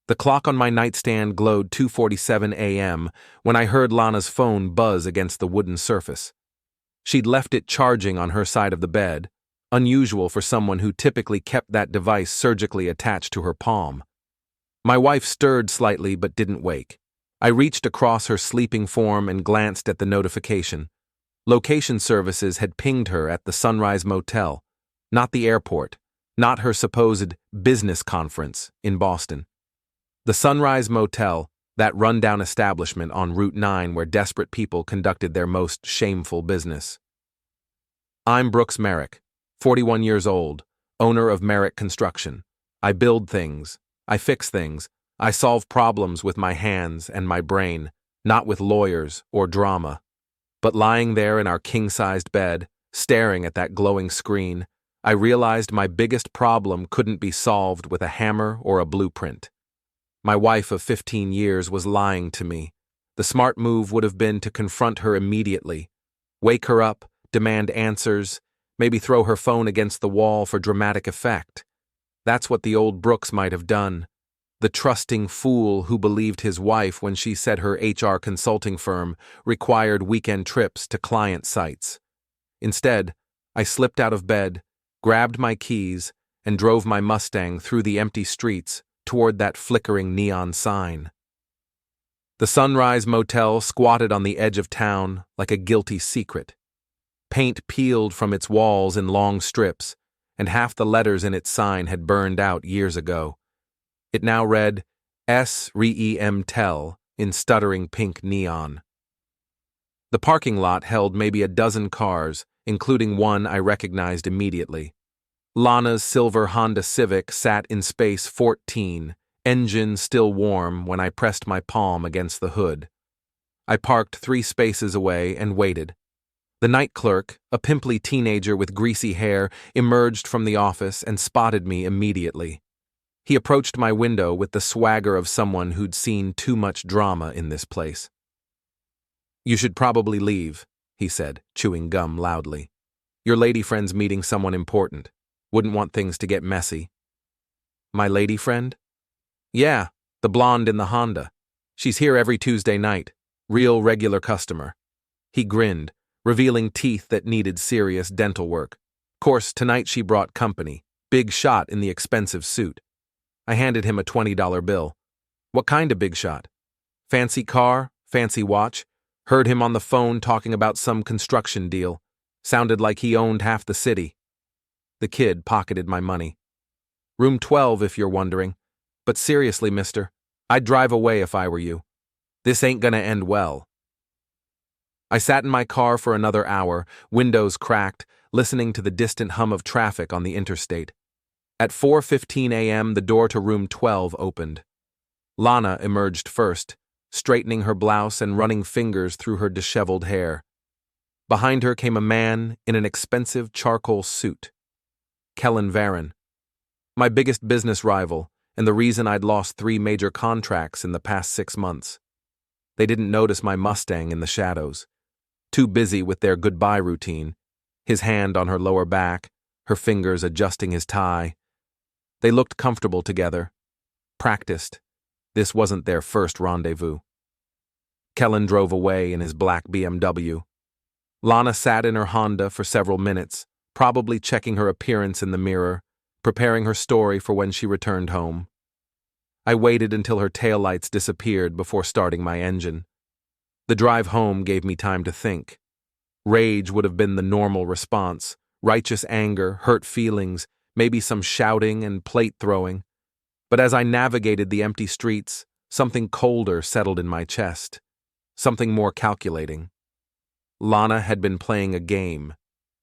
The clock on my nightstand glowed 2:47 a.m. when I heard Lana's phone buzz against the wooden surface. She'd left it charging on her side of the bed, unusual for someone who typically kept that device surgically attached to her palm. My wife stirred slightly but didn't wake. I reached across her sleeping form and glanced at the notification. Location services had pinged her at the Sunrise Motel, not the airport, not her supposed business conference in Boston. The Sunrise Motel, that rundown establishment on Route 9 where desperate people conducted their most shameful business. I'm Brooks Merrick, 41 years old, owner of Merrick Construction. I build things, I fix things, I solve problems with my hands and my brain, not with lawyers or drama. But lying there in our king-sized bed, staring at that glowing screen, I realized my biggest problem couldn't be solved with a hammer or a blueprint. My wife of 15 years was lying to me. The smart move would have been to confront her immediately, wake her up, demand answers, maybe throw her phone against the wall for dramatic effect. That's what the old Brooks might have done. The trusting fool who believed his wife when she said her HR consulting firm required weekend trips to client sites. Instead, I slipped out of bed, grabbed my keys, and drove my Mustang through the empty streets toward that flickering neon sign. The Sunrise Motel squatted on the edge of town like a guilty secret. Paint peeled from its walls in long strips, and half the letters in its sign had burned out years ago. It now read, S-REM-TEL, in stuttering pink neon. The parking lot held maybe a dozen cars, including one I recognized immediately. Lana's silver Honda Civic sat in space 14, engine still warm when I pressed my palm against the hood. I parked 3 spaces away and waited. The night clerk, a pimply teenager with greasy hair, emerged from the office and spotted me immediately. He approached my window with the swagger of someone who'd seen too much drama in this place. "You should probably leave," he said, chewing gum loudly. "Your lady friend's meeting someone important. Wouldn't want things to get messy." "My lady friend?" "Yeah, the blonde in the Honda. She's here every Tuesday night. Real regular customer." He grinned, revealing teeth that needed serious dental work. Course, tonight she brought company. Big shot in the expensive suit. I handed him a $20 bill. "What kind of big shot?" "Fancy car, fancy watch. Heard him on the phone talking about some construction deal. Sounded like he owned half the city." The kid pocketed my money. "Room 12 if you're wondering. But seriously, mister, I'd drive away if I were you. This ain't gonna end well." I sat in my car for another hour, windows cracked, listening to the distant hum of traffic on the interstate. At 4:15 a.m., the door to room 12 opened. Lana emerged first, straightening her blouse and running fingers through her disheveled hair. Behind her came a man in an expensive charcoal suit. Kellan Varron. My biggest business rival, and the reason I'd lost 3 major contracts in the past 6 months. They didn't notice my Mustang in the shadows. Too busy with their goodbye routine, his hand on her lower back, her fingers adjusting his tie. They looked comfortable together, practiced. This wasn't their first rendezvous. Kellan drove away in his black BMW. Lana sat in her Honda for several minutes, probably checking her appearance in the mirror, preparing her story for when she returned home. I waited until her taillights disappeared before starting my engine. The drive home gave me time to think. Rage would have been the normal response, righteous anger, hurt feelings, maybe some shouting and plate throwing. But as I navigated the empty streets, something colder settled in my chest, something more calculating. Lana had been playing a game.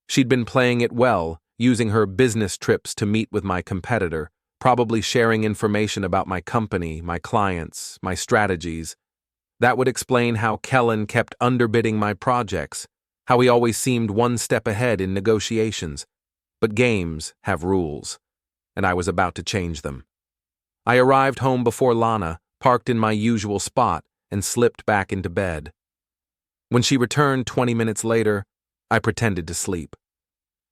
She'd been playing it well, using her business trips to meet with my competitor, probably sharing information about my company, my clients, my strategies. That would explain how Kellan kept underbidding my projects, how he always seemed one step ahead in negotiations. But games have rules, and I was about to change them. I arrived home before Lana, parked in my usual spot, and slipped back into bed. When she returned 20 minutes later, I pretended to sleep.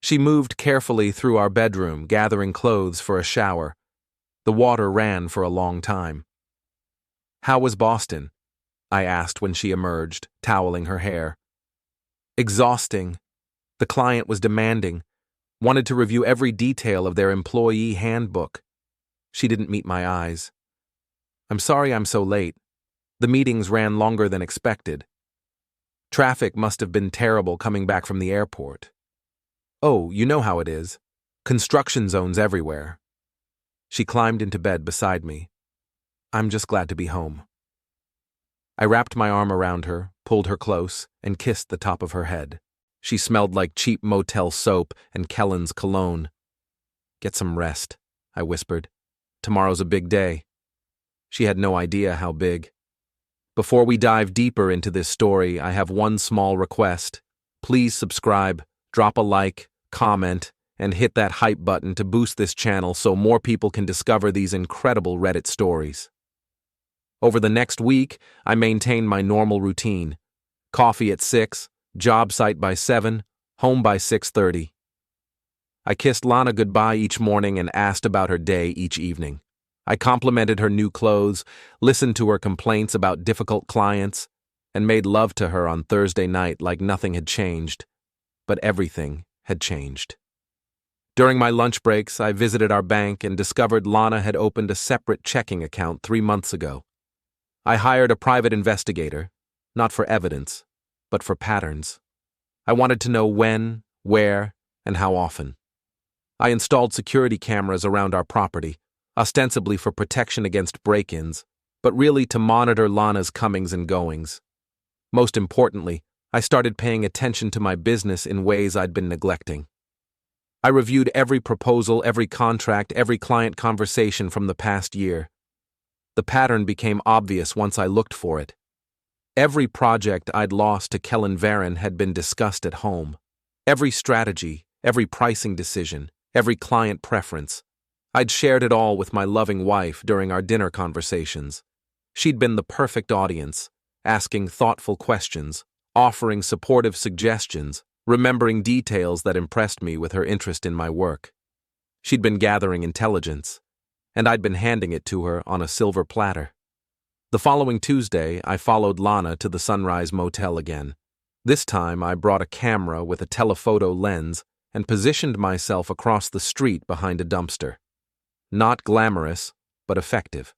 She moved carefully through our bedroom, gathering clothes for a shower. The water ran for a long time. "How was Boston?" I asked when she emerged, toweling her hair. "Exhausting." The client was demanding, wanted to review every detail of their employee handbook. She didn't meet my eyes. "I'm sorry I'm so late. The meetings ran longer than expected. Traffic must have been terrible coming back from the airport. Oh, you know how it is. Construction zones everywhere." She climbed into bed beside me. "I'm just glad to be home." I wrapped my arm around her, pulled her close, and kissed the top of her head. She smelled like cheap motel soap and Kellan's cologne. "Get some rest," I whispered. "Tomorrow's a big day." She had no idea how big. Before we dive deeper into this story, I have one small request. Please subscribe, drop a like, comment, and hit that hype button to boost this channel so more people can discover these incredible Reddit stories. Over the next week, I maintain my normal routine. Coffee at 6, job site by 7, home by 6:30. I kissed Lana goodbye each morning and asked about her day each evening. I complimented her new clothes, listened to her complaints about difficult clients, and made love to her on Thursday night like nothing had changed. But everything had changed. During my lunch breaks, I visited our bank and discovered Lana had opened a separate checking account 3 months ago. I hired a private investigator, not for evidence, but for patterns. I wanted to know when, where, and how often. I installed security cameras around our property, ostensibly for protection against break-ins, but really to monitor Lana's comings and goings. Most importantly, I started paying attention to my business in ways I'd been neglecting. I reviewed every proposal, every contract, every client conversation from the past year. The pattern became obvious once I looked for it. Every project I'd lost to Kellan Varron had been discussed at home. Every strategy, every pricing decision, every client preference. I'd shared it all with my loving wife during our dinner conversations. She'd been the perfect audience, asking thoughtful questions, offering supportive suggestions, remembering details that impressed me with her interest in my work. She'd been gathering intelligence, and I'd been handing it to her on a silver platter. The following Tuesday, I followed Lana to the Sunrise Motel again. This time, I brought a camera with a telephoto lens and positioned myself across the street behind a dumpster. Not glamorous, but effective.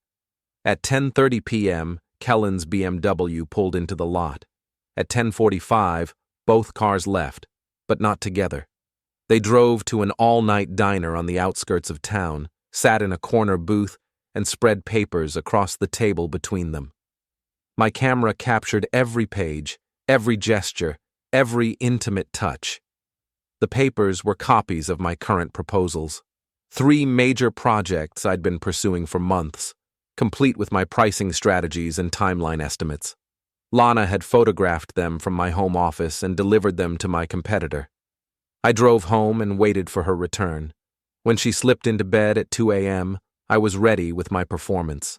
At 10:30 p.m., Kellan's BMW pulled into the lot. At 10:45, both cars left, but not together. They drove to an all-night diner on the outskirts of town, sat in a corner booth, and spread papers across the table between them. My camera captured every page, every gesture, every intimate touch. The papers were copies of my current proposals. 3 major projects I'd been pursuing for months, complete with my pricing strategies and timeline estimates. Lana had photographed them from my home office and delivered them to my competitor. I drove home and waited for her return. When she slipped into bed at 2 a.m., I was ready with my performance.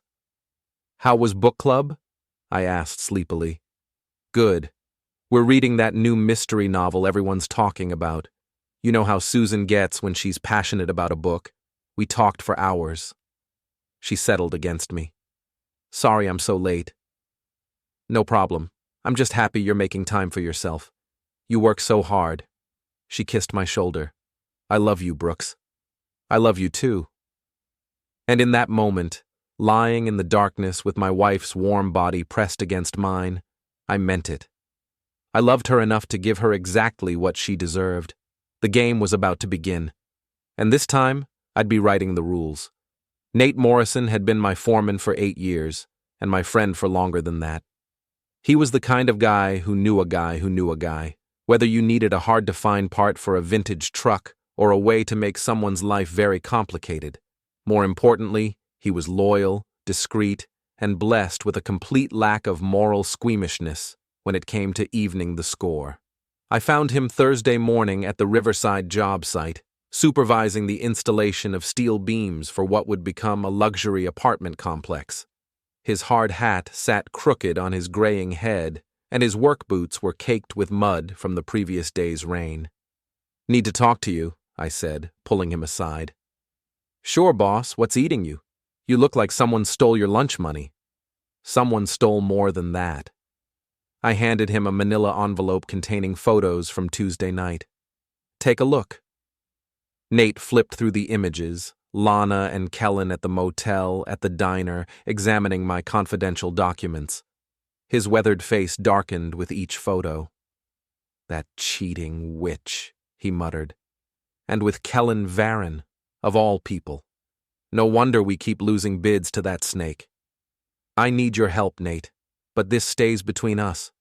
"How was book club?" I asked sleepily. "Good. We're reading that new mystery novel everyone's talking about. You know how Susan gets when she's passionate about a book. We talked for hours." She settled against me. "Sorry I'm so late." "No problem. I'm just happy you're making time for yourself. You work so hard." She kissed my shoulder. "I love you, Brooks. I love you too." And in that moment, lying in the darkness with my wife's warm body pressed against mine, I meant it. I loved her enough to give her exactly what she deserved. The game was about to begin. And this time, I'd be writing the rules. Nate Morrison had been my foreman for 8 years, and my friend for longer than that. He was the kind of guy who knew a guy who knew a guy, whether you needed a hard-to-find part for a vintage truck or a way to make someone's life very complicated. More importantly, he was loyal, discreet, and blessed with a complete lack of moral squeamishness when it came to evening the score. I found him Thursday morning at the Riverside job site, supervising the installation of steel beams for what would become a luxury apartment complex. His hard hat sat crooked on his graying head, and his work boots were caked with mud from the previous day's rain. "Need to talk to you," I said, pulling him aside. "Sure, boss, what's eating you? You look like someone stole your lunch money." Someone stole more than that. I handed him a manila envelope containing photos from Tuesday night. Take a look. Nate flipped through the images, Lana and Kellan at the motel, at the diner, examining my confidential documents. His weathered face darkened with each photo. That cheating witch, he muttered. And with Kellan Varron, of all people. No wonder we keep losing bids to that snake. I need your help, Nate, but this stays between us.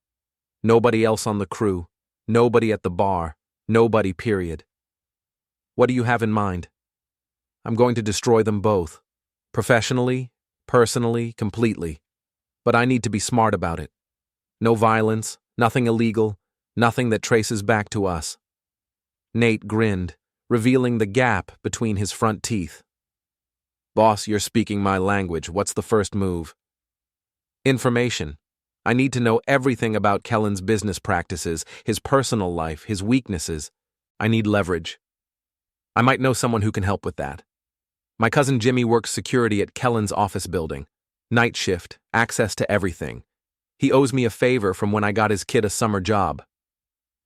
Nobody else on the crew, nobody at the bar, nobody, period. What do you have in mind? I'm going to destroy them both. Professionally, personally, completely. But I need to be smart about it. No violence, nothing illegal, nothing that traces back to us. Nate grinned, revealing the gap between his front teeth. Boss, you're speaking my language. What's the first move? Information. I need to know everything about Kellan's business practices, his personal life, his weaknesses. I need leverage. I might know someone who can help with that. My cousin Jimmy works security at Kellan's office building. Night shift, access to everything. He owes me a favor from when I got his kid a summer job.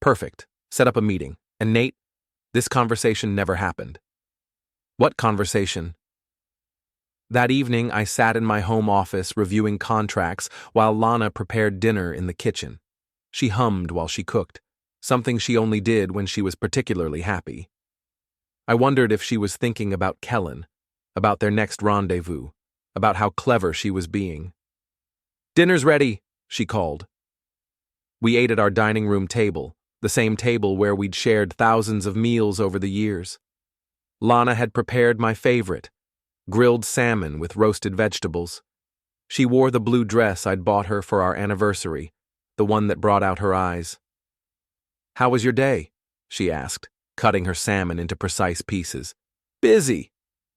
Perfect. Set up a meeting. And Nate, this conversation never happened. What conversation? That evening, I sat in my home office reviewing contracts while Lana prepared dinner in the kitchen. She hummed while she cooked, something she only did when she was particularly happy. I wondered if she was thinking about Kellan, about their next rendezvous, about how clever she was being. Dinner's ready, she called. We ate at our dining room table, the same table where we'd shared thousands of meals over the years. Lana had prepared my favorite, grilled salmon with roasted vegetables. She wore the blue dress I'd bought her for our anniversary, the one that brought out her eyes. How was your day? She asked, cutting her salmon into precise pieces. Busy.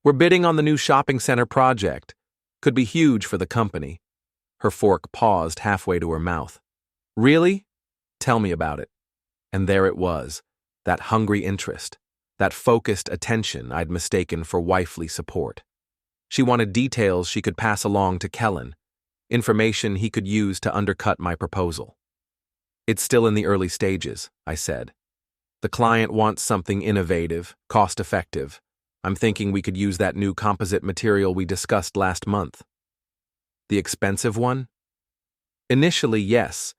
We're bidding on the new shopping center project. Could be huge for the company. Her fork paused halfway to her mouth. Really? Tell me about it. And there it was, that hungry interest, that focused attention I'd mistaken for wifely support. She wanted details she could pass along to Kellan, information he could use to undercut my proposal. It's still in the early stages, I said. The client wants something innovative, cost-effective. I'm thinking we could use that new composite material we discussed last month. The expensive one? Initially, yes,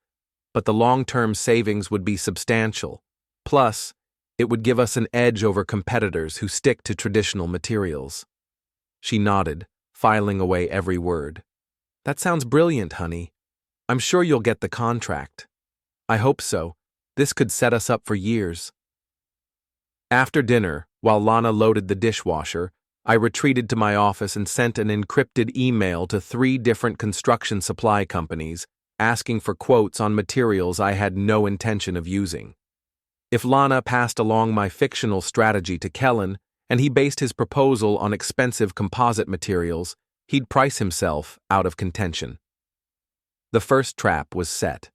but the long-term savings would be substantial. Plus, it would give us an edge over competitors who stick to traditional materials. She nodded, filing away every word. That sounds brilliant, honey. I'm sure you'll get the contract. I hope so. This could set us up for years. After dinner, while Lana loaded the dishwasher, I retreated to my office and sent an encrypted email to 3 different construction supply companies, asking for quotes on materials I had no intention of using. If Lana passed along my fictional strategy to Kellan, and he based his proposal on expensive composite materials, he'd price himself out of contention. The first trap was set.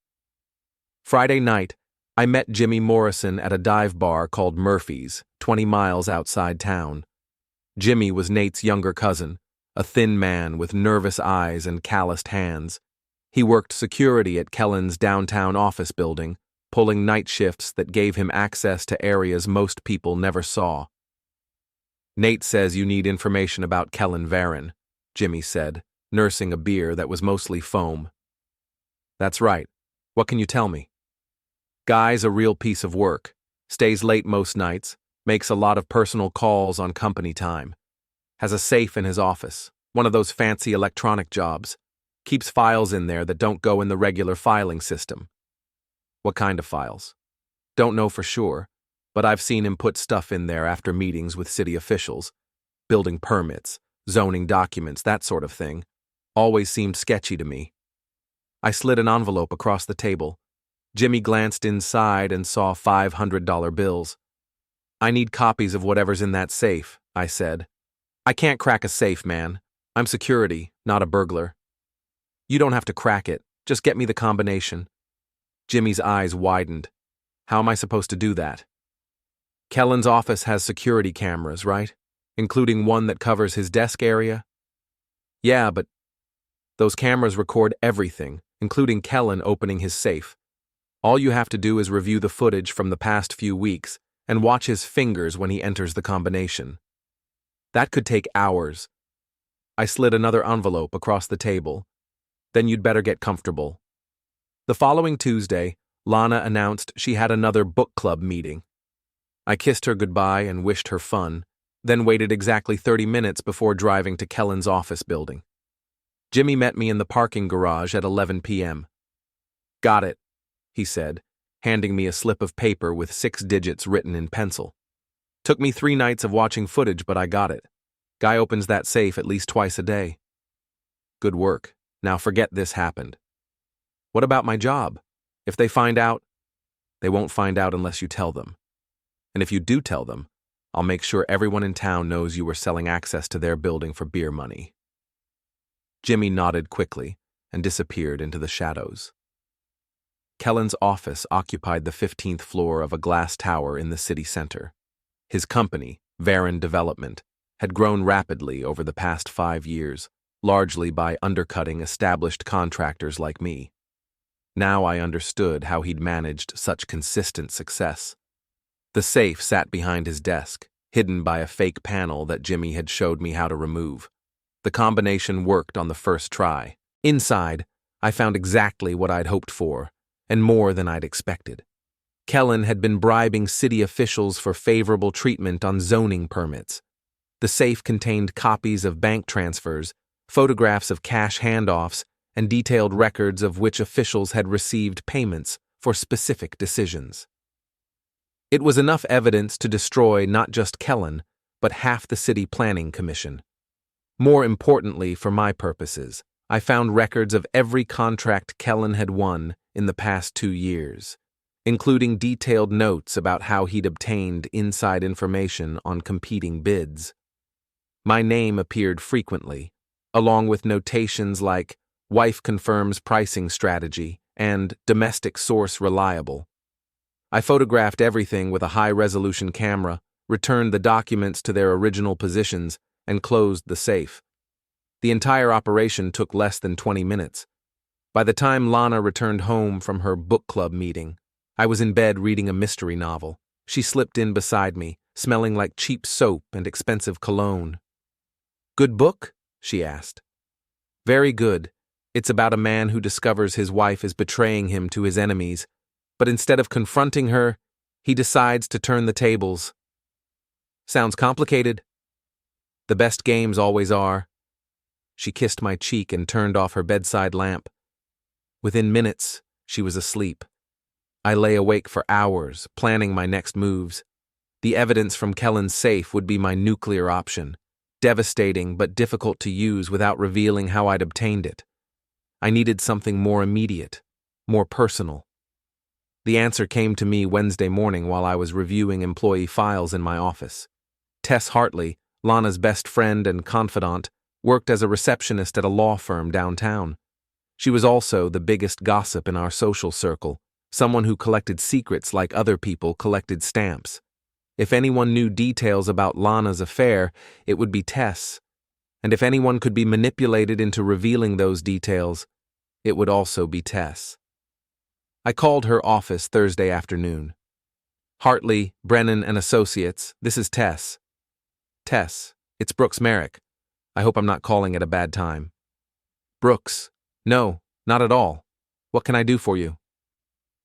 Friday night, I met Jimmy Morrison at a dive bar called Murphy's, 20 miles outside town. Jimmy was Nate's younger cousin, a thin man with nervous eyes and calloused hands. He worked security at Kellan's downtown office building, pulling night shifts that gave him access to areas most people never saw. Nate says you need information about Kellan Varron, Jimmy said, nursing a beer that was mostly foam. That's right. What can you tell me? Guy's a real piece of work. Stays late most nights, makes a lot of personal calls on company time. Has a safe in his office, one of those fancy electronic jobs. Keeps files in there that don't go in the regular filing system. What kind of files? Don't know for sure, but I've seen him put stuff in there after meetings with city officials. Building permits, zoning documents, that sort of thing. Always seemed sketchy to me. I slid an envelope across the table. Jimmy glanced inside and saw $500 bills. I need copies of whatever's in that safe, I said. I can't crack a safe, man. I'm security, not a burglar. You don't have to crack it. Just get me the combination. Jimmy's eyes widened. How am I supposed to do that? Kellan's office has security cameras, right? Including one that covers his desk area? Yeah, but Those cameras record everything, including Kellan opening his safe. All you have to do is review the footage from the past few weeks and watch his fingers when he enters the combination. That could take hours. I slid another envelope across the table. Then you'd better get comfortable. The following Tuesday, Lana announced she had another book club meeting. I kissed her goodbye and wished her fun, then waited exactly 30 minutes before driving to Kellan's office building. Jimmy met me in the parking garage at 11 p.m. "Got it," he said, handing me a slip of paper with 6 digits written in pencil. "Took me 3 nights of watching footage, but I got it. Guy opens that safe at least twice a day." "Good work. Now forget this happened." "What about my job? If they find out?" "They won't find out unless you tell them. And if you do tell them, I'll make sure everyone in town knows you were selling access to their building for beer money." Jimmy nodded quickly and disappeared into the shadows. Kellan's office occupied the 15th floor of a glass tower in the city center. His company, Varron Development, had grown rapidly over the past 5 years, largely by undercutting established contractors like me. Now I understood how he'd managed such consistent success. The safe sat behind his desk, hidden by a fake panel that Jimmy had showed me how to remove. The combination worked on the first try. Inside, I found exactly what I'd hoped for, and more than I'd expected. Kellan had been bribing city officials for favorable treatment on zoning permits. The safe contained copies of bank transfers, photographs of cash handoffs, and detailed records of which officials had received payments for specific decisions. It was enough evidence to destroy not just Kellan, but half the city planning commission. More importantly for my purposes, I found records of every contract Kellan had won in the past 2 years, including detailed notes about how he'd obtained inside information on competing bids. My name appeared frequently, along with notations like "wife confirms pricing strategy" and "domestic source reliable." I photographed everything with a high-resolution camera, returned the documents to their original positions, and closed the safe. The entire operation took less than 20 minutes. By the time Lana returned home from her book club meeting, I was in bed reading a mystery novel. She slipped in beside me, smelling like cheap soap and expensive cologne. "Good book?" she asked. "Very good. It's about a man who discovers his wife is betraying him to his enemies, but instead of confronting her, he decides to turn the tables." "Sounds complicated." "The best games always are." She kissed my cheek and turned off her bedside lamp. Within minutes, she was asleep. I lay awake for hours, planning my next moves. The evidence from Kellan's safe would be my nuclear option, devastating but difficult to use without revealing how I'd obtained it. I needed something more immediate, more personal. The answer came to me Wednesday morning while I was reviewing employee files in my office. Tess Hartley, Lana's best friend and confidant, worked as a receptionist at a law firm downtown. She was also the biggest gossip in our social circle, someone who collected secrets like other people collected stamps. If anyone knew details about Lana's affair, it would be Tess. And if anyone could be manipulated into revealing those details, it would also be Tess. I called her office Thursday afternoon. "Hartley, Brennan and Associates, this is Tess." "Tess, it's Brooks Merrick. I hope I'm not calling at a bad time." "Brooks, no, not at all. What can I do for you?"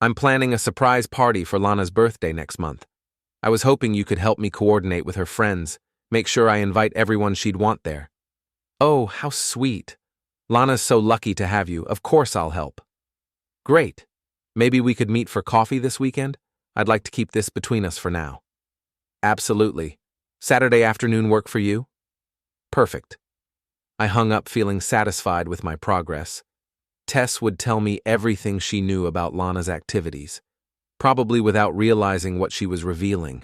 "I'm planning a surprise party for Lana's birthday next month. I was hoping you could help me coordinate with her friends, make sure I invite everyone she'd want there." "Oh, how sweet. Lana's so lucky to have you. Of course I'll help." "Great. Maybe we could meet for coffee this weekend? I'd like to keep this between us for now." "Absolutely. Saturday afternoon work for you?" "Perfect." I hung up feeling satisfied with my progress. Tess would tell me everything she knew about Lana's activities, probably without realizing what she was revealing.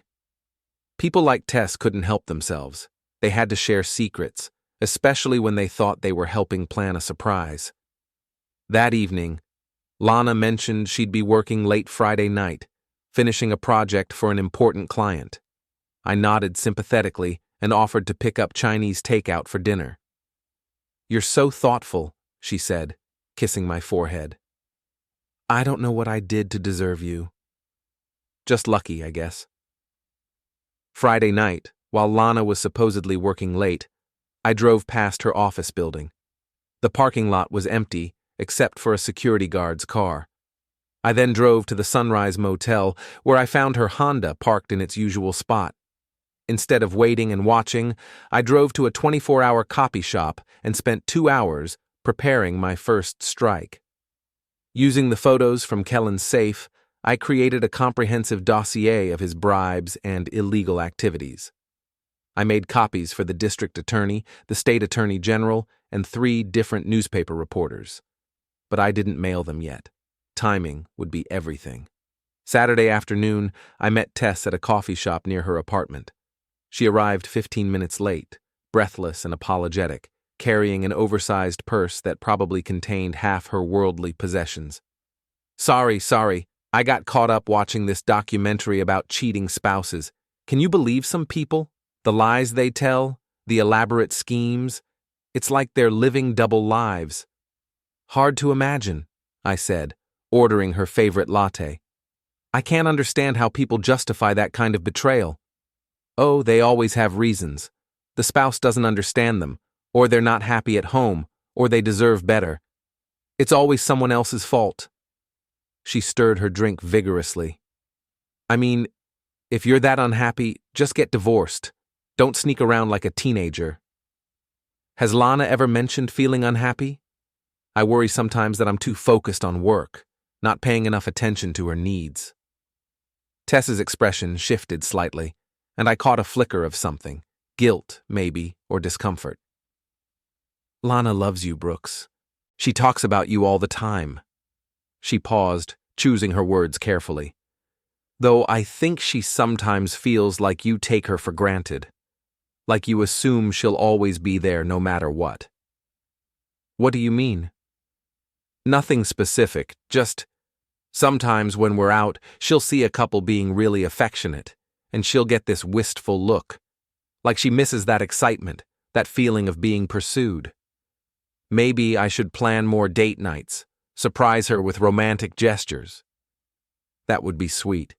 People like Tess couldn't help themselves. They had to share secrets, especially when they thought they were helping plan a surprise. That evening, Lana mentioned she'd be working late Friday night, finishing a project for an important client. I nodded sympathetically and offered to pick up Chinese takeout for dinner. "You're so thoughtful," she said, kissing my forehead. I don't know what I did to deserve you. Just lucky, I guess. Friday night, while Lana was supposedly working late, I drove past her office building. The parking lot was empty, except for a security guard's car. I then drove to the Sunrise Motel, where I found her Honda parked in its usual spot. Instead of waiting and watching, I drove to a 24-hour copy shop and spent 2 hours preparing my first strike. Using the photos from Kellan's safe, I created a comprehensive dossier of his bribes and illegal activities. I made copies for the district attorney, the state attorney general, and 3 different newspaper reporters. But I didn't mail them yet. Timing would be everything. Saturday afternoon, I met Tess at a coffee shop near her apartment. She arrived 15 minutes late, breathless and apologetic, carrying an oversized purse that probably contained half her worldly possessions. Sorry, I got caught up watching this documentary about cheating spouses. Can you believe some people? The lies they tell, the elaborate schemes. It's like they're living double lives. Hard to imagine, I said, ordering her favorite latte. I can't understand how people justify that kind of betrayal. Oh, they always have reasons. The spouse doesn't understand them, or they're not happy at home, or they deserve better. It's always someone else's fault. She stirred her drink vigorously. I mean, if you're that unhappy, just get divorced. Don't sneak around like a teenager. Has Lana ever mentioned feeling unhappy? I worry sometimes that I'm too focused on work, not paying enough attention to her needs. Tess's expression shifted slightly, and I caught a flicker of something, guilt, maybe, or discomfort. Lana loves you, Brooks. She talks about you all the time. She paused, choosing her words carefully. Though I think she sometimes feels like you take her for granted, like you assume she'll always be there no matter what. What do you mean? Nothing specific, just sometimes when we're out, she'll see a couple being really affectionate, and she'll get this wistful look, like she misses that excitement, that feeling of being pursued. Maybe I should plan more date nights, surprise her with romantic gestures. That would be sweet.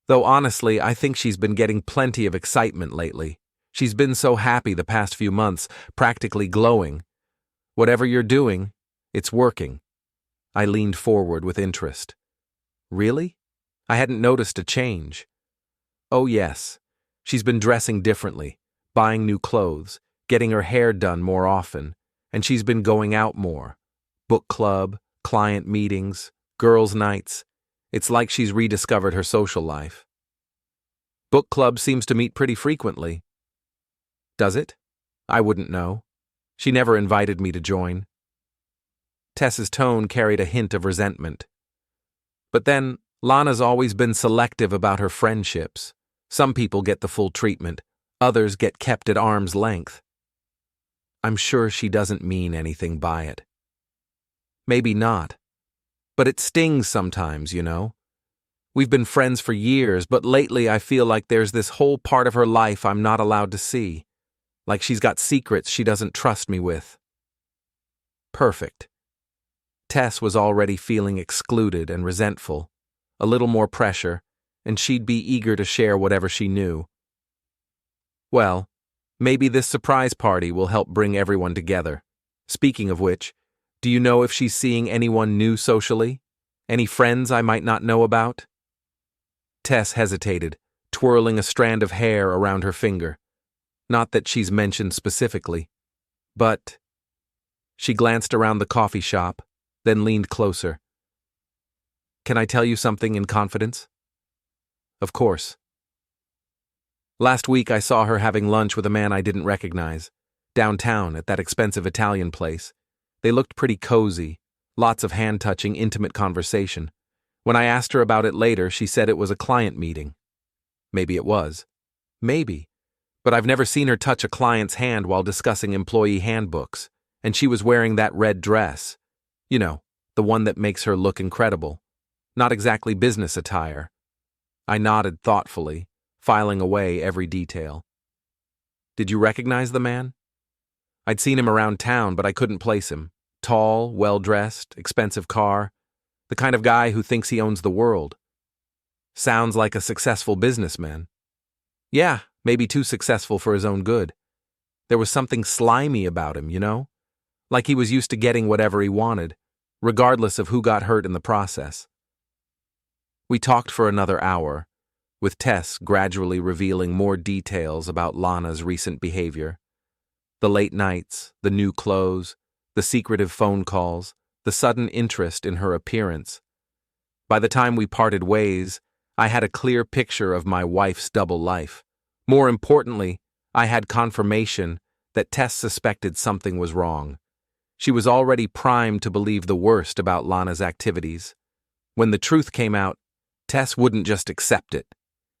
Though honestly, I think she's been getting plenty of excitement lately. She's been so happy the past few months, practically glowing. Whatever you're doing, it's working. I leaned forward with interest. Really? I hadn't noticed a change. Oh yes, she's been dressing differently, buying new clothes, getting her hair done more often, and she's been going out more. Book club, client meetings, girls' nights. It's like she's rediscovered her social life. Book club seems to meet pretty frequently. Does it? I wouldn't know. She never invited me to join. Tess's tone carried a hint of resentment. But then, Lana's always been selective about her friendships. Some people get the full treatment, others get kept at arm's length. I'm sure she doesn't mean anything by it. Maybe not. But it stings sometimes, you know. We've been friends for years, but lately I feel like there's this whole part of her life I'm not allowed to see. Like she's got secrets she doesn't trust me with. Perfect. Tess was already feeling excluded and resentful, a little more pressure, and she'd be eager to share whatever she knew. Well, maybe this surprise party will help bring everyone together. Speaking of which, do you know if she's seeing anyone new socially? Any friends I might not know about? Tess hesitated, twirling a strand of hair around her finger. Not that she's mentioned specifically, but... She glanced around the coffee shop, then leaned closer. Can I tell you something in confidence? Of course. Last week I saw her having lunch with a man I didn't recognize, downtown at that expensive Italian place. They looked pretty cozy, lots of hand-touching, intimate conversation. When I asked her about it later, she said it was a client meeting. Maybe it was. Maybe. But I've never seen her touch a client's hand while discussing employee handbooks, and she was wearing that red dress. You know, the one that makes her look incredible. Not exactly business attire. I nodded thoughtfully, filing away every detail. Did you recognize the man? I'd seen him around town, but I couldn't place him. Tall, well-dressed, expensive car. The kind of guy who thinks he owns the world. Sounds like a successful businessman. Yeah, maybe too successful for his own good. There was something slimy about him, you know? Like he was used to getting whatever he wanted, regardless of who got hurt in the process. We talked for another hour, with Tess gradually revealing more details about Lana's recent behavior. The late nights, the new clothes, the secretive phone calls, the sudden interest in her appearance. By the time we parted ways, I had a clear picture of my wife's double life. More importantly, I had confirmation that Tess suspected something was wrong. She was already primed to believe the worst about Lana's activities. When the truth came out, Tess wouldn't just accept it.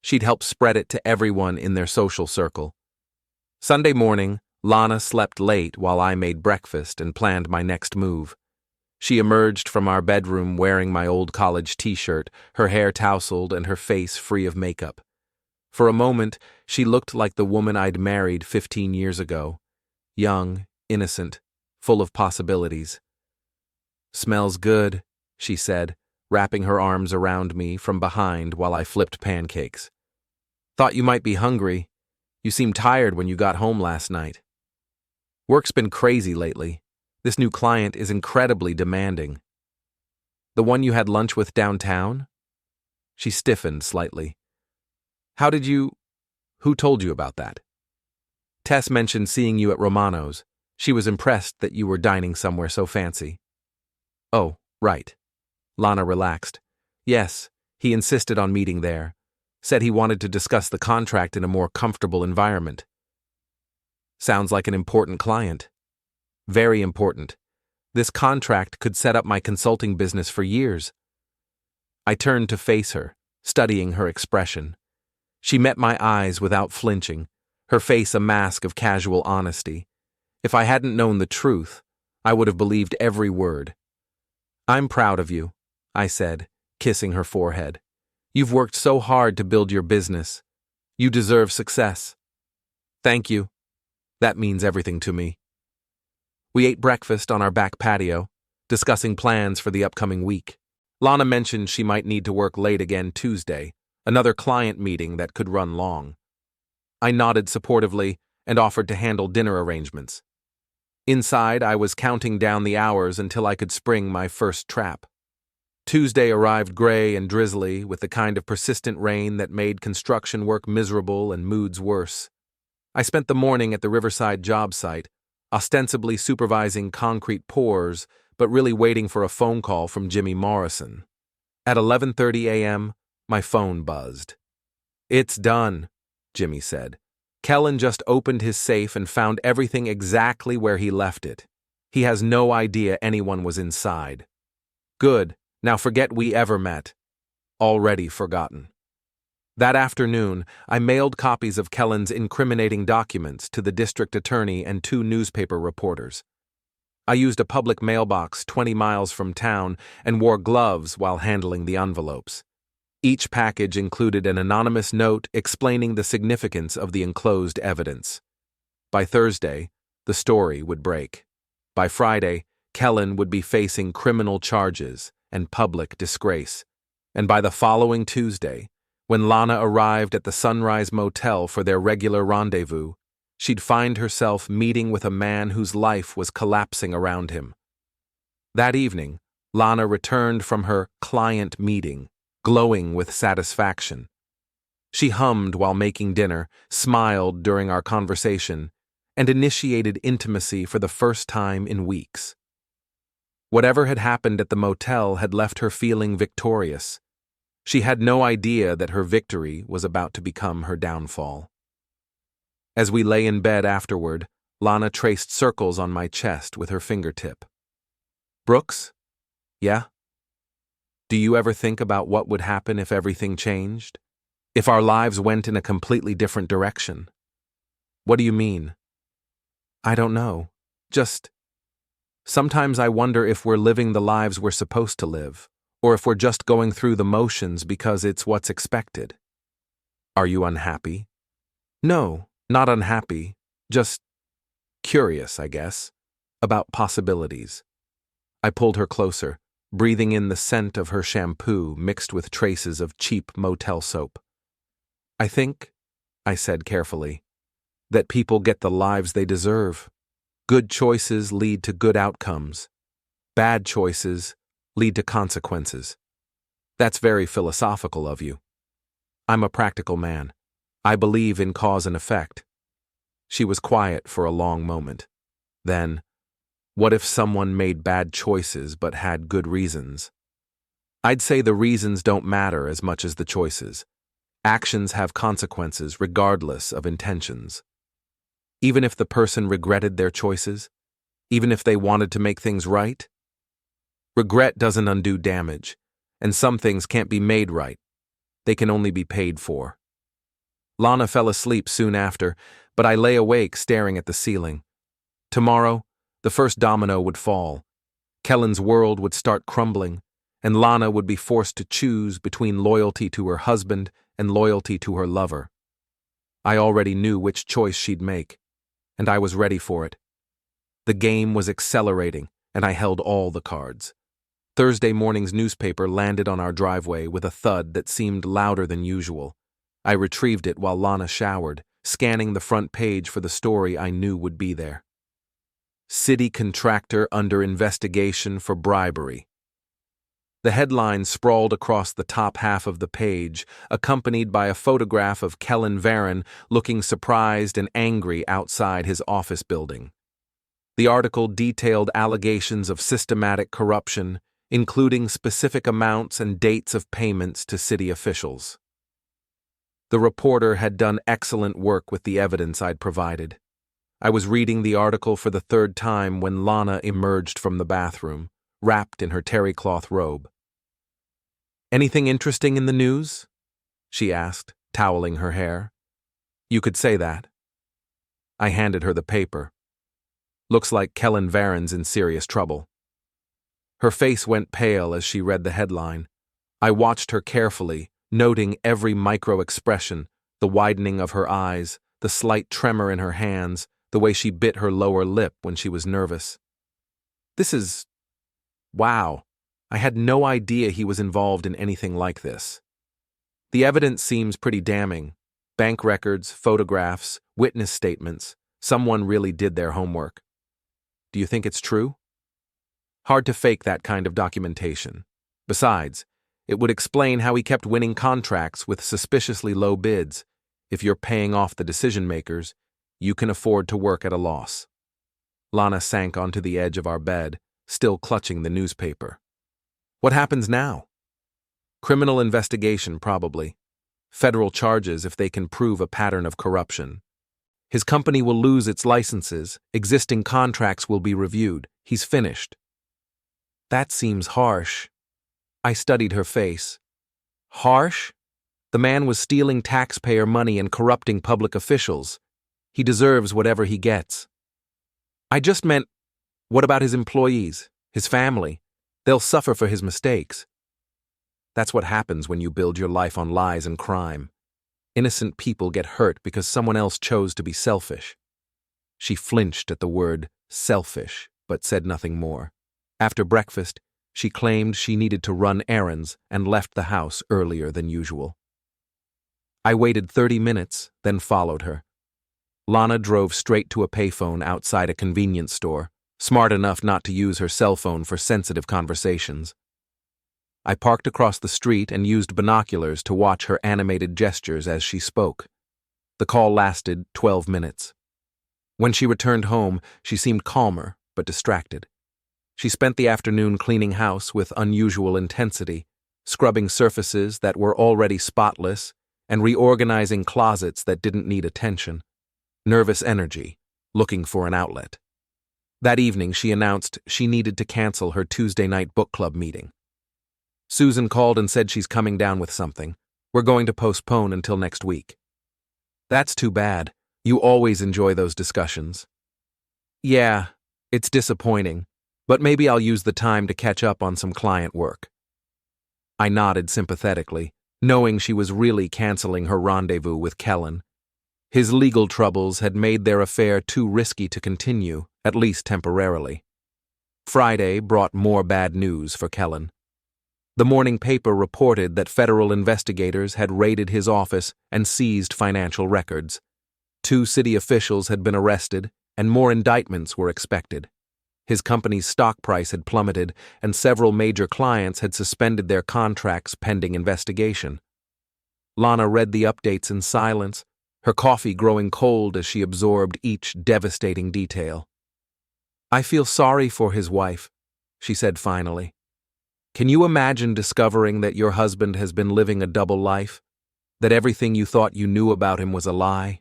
She'd help spread it to everyone in their social circle. Sunday morning, Lana slept late while I made breakfast and planned my next move. She emerged from our bedroom wearing my old college t-shirt, her hair tousled and her face free of makeup. For a moment, she looked like the woman I'd married 15 years ago. Young, innocent, full of possibilities. "Smells good," she said, wrapping her arms around me from behind while I flipped pancakes. "Thought you might be hungry. You seemed tired when you got home last night." "Work's been crazy lately. This new client is incredibly demanding." "The one you had lunch with downtown?" She stiffened slightly. Who told you about that?" "Tess mentioned seeing you at Romano's. She was impressed that you were dining somewhere so fancy." "Oh, right." Lana relaxed. "Yes, he insisted on meeting there. Said he wanted to discuss the contract in a more comfortable environment." "Sounds like an important client." "Very important. This contract could set up my consulting business for years." I turned to face her, studying her expression. She met my eyes without flinching, her face a mask of casual honesty. If I hadn't known the truth, I would have believed every word. "I'm proud of you," I said, kissing her forehead. "You've worked so hard to build your business. You deserve success." "Thank you. That means everything to me." We ate breakfast on our back patio, discussing plans for the upcoming week. Lana mentioned she might need to work late again Tuesday, another client meeting that could run long. I nodded supportively and offered to handle dinner arrangements. Inside, I was counting down the hours until I could spring my first trap. Tuesday arrived gray and drizzly, with the kind of persistent rain that made construction work miserable and moods worse. I spent the morning at the Riverside job site, ostensibly supervising concrete pours, but really waiting for a phone call from Jimmy Morrison. At 11:30 a.m., my phone buzzed. "It's done," Jimmy said. "Kellan just opened his safe and found everything exactly where he left it. He has no idea anyone was inside." "Good. Now forget we ever met." Already forgotten. That afternoon, I mailed copies of Kellan's incriminating documents to the district attorney and 2 newspaper reporters. I used a public mailbox 20 miles from town and wore gloves while handling the envelopes. Each package included an anonymous note explaining the significance of the enclosed evidence. By Thursday, the story would break. By Friday, Kellan would be facing criminal charges and public disgrace. And by the following Tuesday, when Lana arrived at the Sunrise Motel for their regular rendezvous, she'd find herself meeting with a man whose life was collapsing around him. That evening, Lana returned from her client meeting, glowing with satisfaction. She hummed while making dinner, smiled during our conversation, and initiated intimacy for the first time in weeks. Whatever had happened at the motel had left her feeling victorious. She had no idea that her victory was about to become her downfall. As we lay in bed afterward, Lana traced circles on my chest with her fingertip. "Brooks? Yeah? Do you ever think about what would happen if everything changed? If our lives went in a completely different direction?" "What do you mean?" "I don't know. Just sometimes I wonder if we're living the lives we're supposed to live, or if we're just going through the motions because it's what's expected." "Are you unhappy?" "No, not unhappy. Just curious, I guess, about possibilities." I pulled her closer, breathing in the scent of her shampoo mixed with traces of cheap motel soap. I think, I said carefully, that people get the lives they deserve. Good choices lead to good outcomes. Bad choices lead to consequences. That's very philosophical of you. I'm a practical man. I believe in cause and effect. She was quiet for a long moment. Then, what if someone made bad choices but had good reasons? I'd say the reasons don't matter as much as the choices. Actions have consequences regardless of intentions. Even if the person regretted their choices, even if they wanted to make things right, regret doesn't undo damage, and some things can't be made right. They can only be paid for. Lana fell asleep soon after, but I lay awake staring at the ceiling. Tomorrow, the first domino would fall. Kellan's world would start crumbling, and Lana would be forced to choose between loyalty to her husband and loyalty to her lover. I already knew which choice she'd make, and I was ready for it. The game was accelerating, and I held all the cards. Thursday morning's newspaper landed on our driveway with a thud that seemed louder than usual. I retrieved it while Lana showered, scanning the front page for the story I knew would be there. City contractor under investigation for bribery. The headline sprawled across the top half of the page, accompanied by a photograph of Kellan Varron looking surprised and angry outside his office building. The article detailed allegations of systematic corruption, including specific amounts and dates of payments to city officials. The reporter had done excellent work with the evidence I'd provided. I was reading the article for the third time when Lana emerged from the bathroom, wrapped in her terry cloth robe. "Anything interesting in the news?" she asked, toweling her hair. "You could say that." I handed her the paper. "Looks like Kellan Varron's in serious trouble." Her face went pale as she read the headline. I watched her carefully, noting every micro-expression, the widening of her eyes, the slight tremor in her hands, the way she bit her lower lip when she was nervous. Wow. I had no idea he was involved in anything like this. The evidence seems pretty damning. Bank records, photographs, witness statements. Someone really did their homework. Do you think it's true? Hard to fake that kind of documentation. Besides, it would explain how he kept winning contracts with suspiciously low bids. If you're paying off the decision-makers, you can afford to work at a loss. Lana sank onto the edge of our bed, still clutching the newspaper. What happens now? Criminal investigation, probably. Federal charges if they can prove a pattern of corruption. His company will lose its licenses, existing contracts will be reviewed. He's finished. That seems harsh. I studied her face. Harsh? The man was stealing taxpayer money and corrupting public officials. He deserves whatever he gets. I just meant, what about his employees, his family? They'll suffer for his mistakes. That's what happens when you build your life on lies and crime. Innocent people get hurt because someone else chose to be selfish. She flinched at the word selfish, but said nothing more. After breakfast, she claimed she needed to run errands and left the house earlier than usual. I waited 30 minutes, then followed her. Lana drove straight to a payphone outside a convenience store, smart enough not to use her cell phone for sensitive conversations. I parked across the street and used binoculars to watch her animated gestures as she spoke. The call lasted 12 minutes. When she returned home, she seemed calmer but distracted. She spent the afternoon cleaning house with unusual intensity, scrubbing surfaces that were already spotless and reorganizing closets that didn't need attention. Nervous energy, looking for an outlet. That evening, she announced she needed to cancel her Tuesday night book club meeting. Susan called and said she's coming down with something. We're going to postpone until next week. That's too bad. You always enjoy those discussions. Yeah, it's disappointing, but maybe I'll use the time to catch up on some client work. I nodded sympathetically, knowing she was really canceling her rendezvous with Kellan. His legal troubles had made their affair too risky to continue, at least temporarily. Friday brought more bad news for Kellan. The morning paper reported that federal investigators had raided his office and seized financial records. 2 city officials had been arrested, and more indictments were expected. His company's stock price had plummeted, and several major clients had suspended their contracts pending investigation. Lana read the updates in silence, her coffee growing cold as she absorbed each devastating detail. "I feel sorry for his wife," she said finally. "Can you imagine discovering that your husband has been living a double life? That everything you thought you knew about him was a lie?"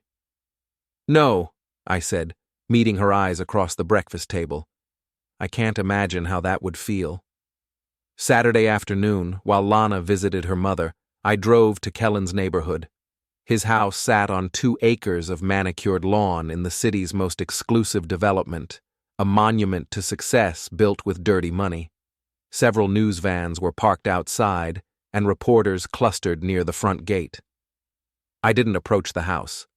"No," I said, meeting her eyes across the breakfast table. "I can't imagine how that would feel." Saturday afternoon, while Lana visited her mother, I drove to Kellan's neighborhood. His house sat on 2 acres of manicured lawn in the city's most exclusive development, a monument to success built with dirty money. Several news vans were parked outside, and reporters clustered near the front gate. I didn't approach the house.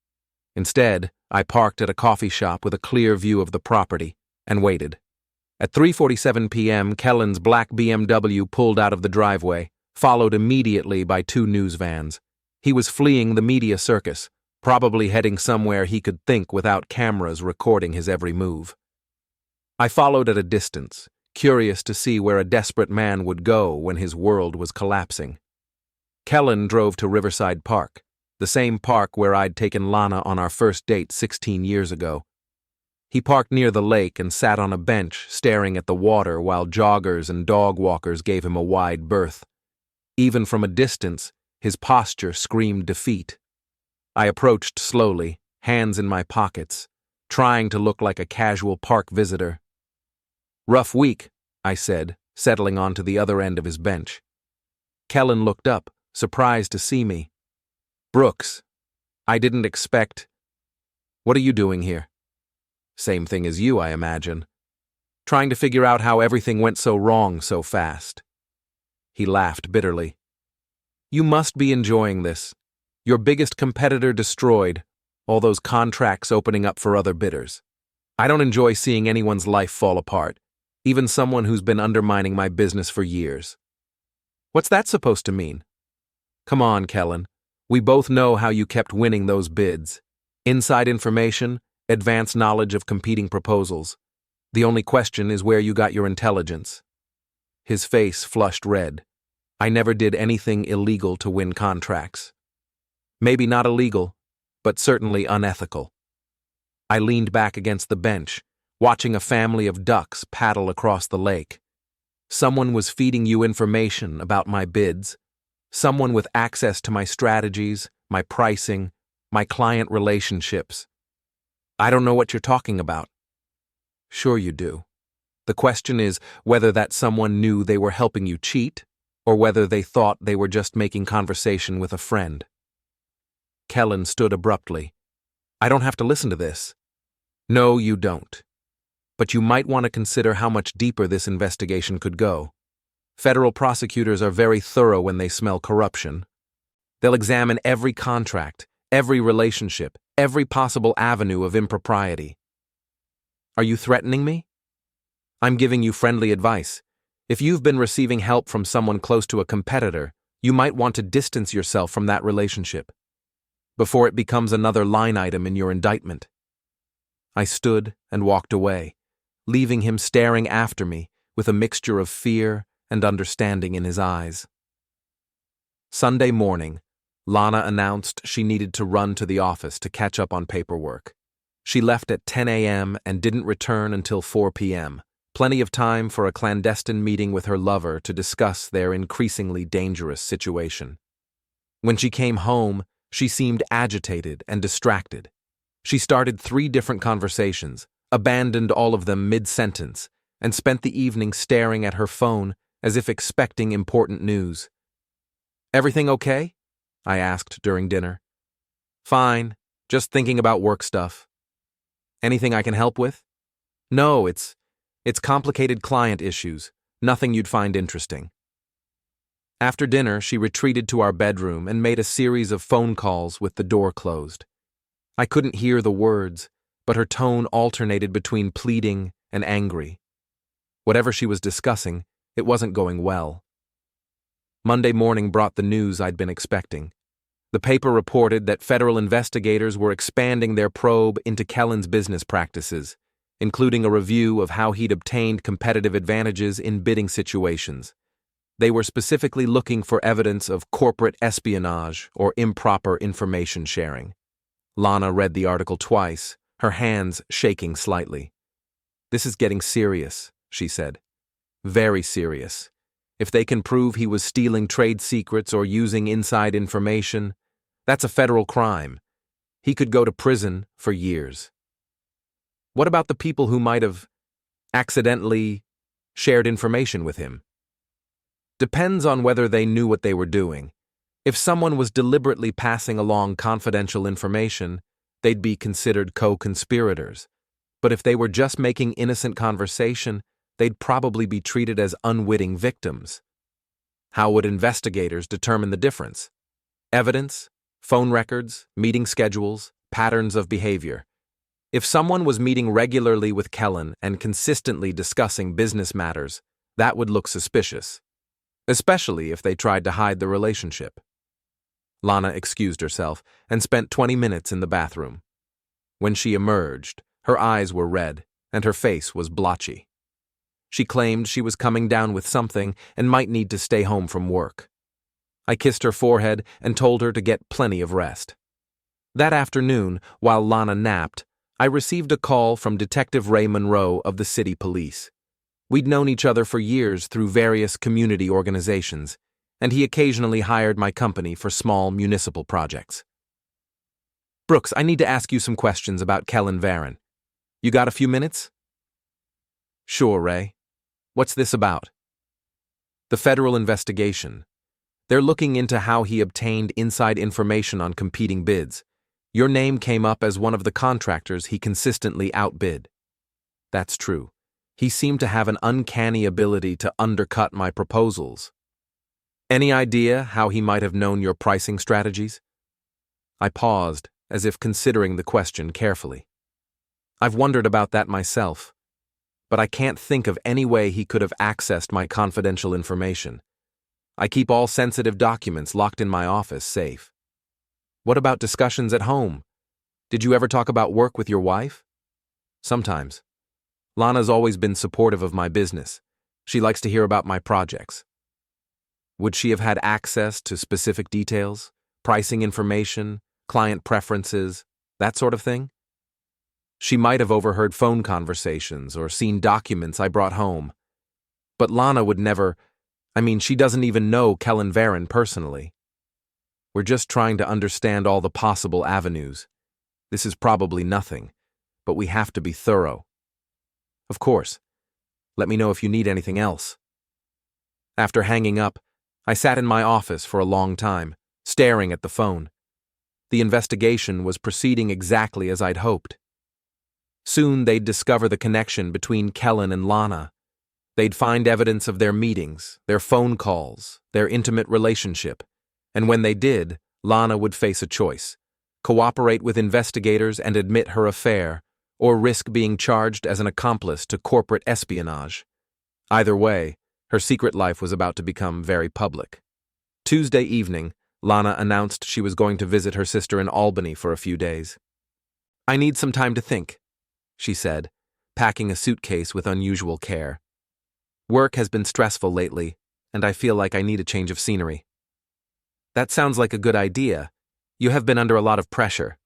Instead, I parked at a coffee shop with a clear view of the property and waited. At 3:47 p.m., Kellan's black BMW pulled out of the driveway, followed immediately by 2 news vans. He was fleeing the media circus, probably heading somewhere he could think without cameras recording his every move. I followed at a distance, curious to see where a desperate man would go when his world was collapsing. Kellan drove to Riverside Park, the same park where I'd taken Lana on our first date 16 years ago. He parked near the lake and sat on a bench staring at the water while joggers and dog walkers gave him a wide berth. Even from a distance, his posture screamed defeat. I approached slowly, hands in my pockets, trying to look like a casual park visitor. "Rough week," I said, settling onto the other end of his bench. Kellan looked up, surprised to see me. "Brooks, I didn't expect—" "What are you doing here?" "Same thing as you, I imagine. Trying to figure out how everything went so wrong so fast." He laughed bitterly. "You must be enjoying this. Your biggest competitor destroyed, all those contracts opening up for other bidders. I don't enjoy seeing anyone's life fall apart, even someone who's been undermining my business for years." "What's that supposed to mean?" "Come on, Kellan. We both know how you kept winning those bids. Inside information, advanced knowledge of competing proposals. The only question is where you got your intelligence." His face flushed red. "I never did anything illegal to win contracts. Maybe not illegal, but certainly unethical." I leaned back against the bench, watching a family of ducks paddle across the lake. Someone was feeding you information about my bids. Someone with access to my strategies, my pricing, my client relationships. "I don't know what you're talking about." "Sure you do. The question is whether that someone knew they were helping you cheat, or whether they thought they were just making conversation with a friend." Kellan stood abruptly. "I don't have to listen to this." "No, you don't. But you might want to consider how much deeper this investigation could go. Federal prosecutors are very thorough when they smell corruption. They'll examine every contract, every relationship, every possible avenue of impropriety." "Are you threatening me?" "I'm giving you friendly advice. If you've been receiving help from someone close to a competitor, you might want to distance yourself from that relationship before it becomes another line item in your indictment." I stood and walked away, leaving him staring after me with a mixture of fear and understanding in his eyes. Sunday morning, Lana announced she needed to run to the office to catch up on paperwork. She left at 10 a.m. and didn't return until 4 p.m., plenty of time for a clandestine meeting with her lover to discuss their increasingly dangerous situation. When she came home, she seemed agitated and distracted. She started 3 different conversations, abandoned all of them mid-sentence, and spent the evening staring at her phone as if expecting important news. "Everything okay?" I asked during dinner. "Fine, just thinking about work stuff." "Anything I can help with?" "No, it's complicated client issues, nothing you'd find interesting." After dinner, she retreated to our bedroom and made a series of phone calls with the door closed. I couldn't hear the words, but her tone alternated between pleading and angry. Whatever she was discussing, it wasn't going well. Monday morning brought the news I'd been expecting. The paper reported that federal investigators were expanding their probe into Kellan's business practices, including a review of how he'd obtained competitive advantages in bidding situations. They were specifically looking for evidence of corporate espionage or improper information sharing. Lana read the article twice, her hands shaking slightly. "This is getting serious," she said. "Very serious. If they can prove he was stealing trade secrets or using inside information, that's a federal crime. He could go to prison for years." What about the people who might have accidentally shared information with him? Depends on whether they knew what they were doing. If someone was deliberately passing along confidential information, they'd be considered co-conspirators. But if they were just making innocent conversation, they'd probably be treated as unwitting victims. How would investigators determine the difference? Evidence, phone records, meeting schedules, patterns of behavior. If someone was meeting regularly with Kellan and consistently discussing business matters, that would look suspicious, especially if they tried to hide the relationship. Lana excused herself and spent 20 minutes in the bathroom. When she emerged, her eyes were red and her face was blotchy. She claimed she was coming down with something and might need to stay home from work. I kissed her forehead and told her to get plenty of rest. That afternoon, while Lana napped, I received a call from Detective Ray Monroe of the city police. We'd known each other for years through various community organizations, and he occasionally hired my company for small municipal projects. "Brooks, I need to ask you some questions about Kellan Varron. You got a few minutes?" "Sure, Ray. What's this about?" "The federal investigation. They're looking into how he obtained inside information on competing bids. Your name came up as one of the contractors he consistently outbid." "That's true. He seemed to have an uncanny ability to undercut my proposals." "Any idea how he might have known your pricing strategies?" I paused, as if considering the question carefully. "I've wondered about that myself, but I can't think of any way he could have accessed my confidential information. I keep all sensitive documents locked in my office safe." "What about discussions at home? Did you ever talk about work with your wife?" "Sometimes. Lana's always been supportive of my business. She likes to hear about my projects." "Would she have had access to specific details, pricing information, client preferences, that sort of thing?" "She might have overheard phone conversations or seen documents I brought home. But Lana would never, she doesn't even know Kellan Varron personally. We're just trying to understand all the possible avenues. This is probably nothing, but we have to be thorough." "Of course. Let me know if you need anything else." After hanging up, I sat in my office for a long time, staring at the phone. The investigation was proceeding exactly as I'd hoped. Soon they'd discover the connection between Kellan and Lana. They'd find evidence of their meetings, their phone calls, their intimate relationship. And when they did, Lana would face a choice: cooperate with investigators and admit her affair, or risk being charged as an accomplice to corporate espionage. Either way, her secret life was about to become very public. Tuesday evening, Lana announced she was going to visit her sister in Albany for a few days. "I need some time to think," she said, packing a suitcase with unusual care. "Work has been stressful lately, and I feel like I need a change of scenery." "That sounds like a good idea. You have been under a lot of pressure."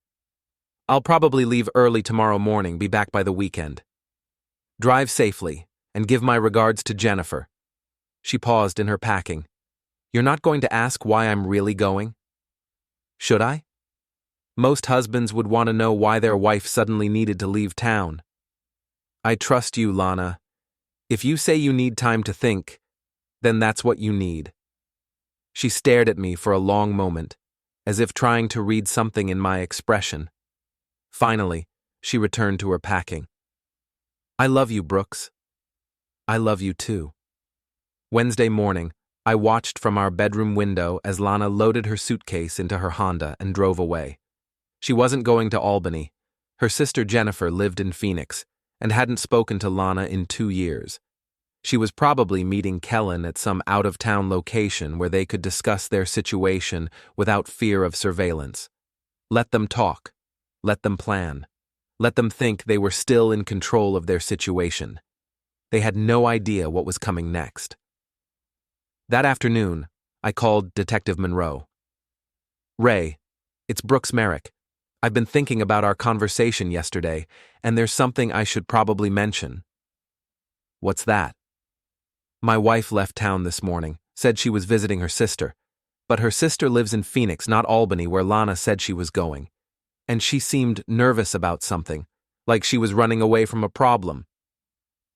"I'll probably leave early tomorrow morning, be back by the weekend." "Drive safely, and give my regards to Jennifer." She paused in her packing. "You're not going to ask why I'm really going?" "Should I?" Most husbands would want to know why their wife suddenly needed to leave town. "I trust you, Lana. If you say you need time to think, then that's what you need." She stared at me for a long moment, as if trying to read something in my expression. Finally, she returned to her packing. "I love you, Brooks." "I love you too." Wednesday morning, I watched from our bedroom window as Lana loaded her suitcase into her Honda and drove away. She wasn't going to Albany. Her sister Jennifer lived in Phoenix and hadn't spoken to Lana in 2 years. She was probably meeting Kellan at some out-of-town location where they could discuss their situation without fear of surveillance. Let them talk. Let them plan. Let them think they were still in control of their situation. They had no idea what was coming next. That afternoon, I called Detective Monroe. "Ray, it's Brooks Merrick. I've been thinking about our conversation yesterday, and there's something I should probably mention." "What's that?" "My wife left town this morning, said she was visiting her sister. But her sister lives in Phoenix, not Albany, where Lana said she was going. And she seemed nervous about something, like she was running away from a problem."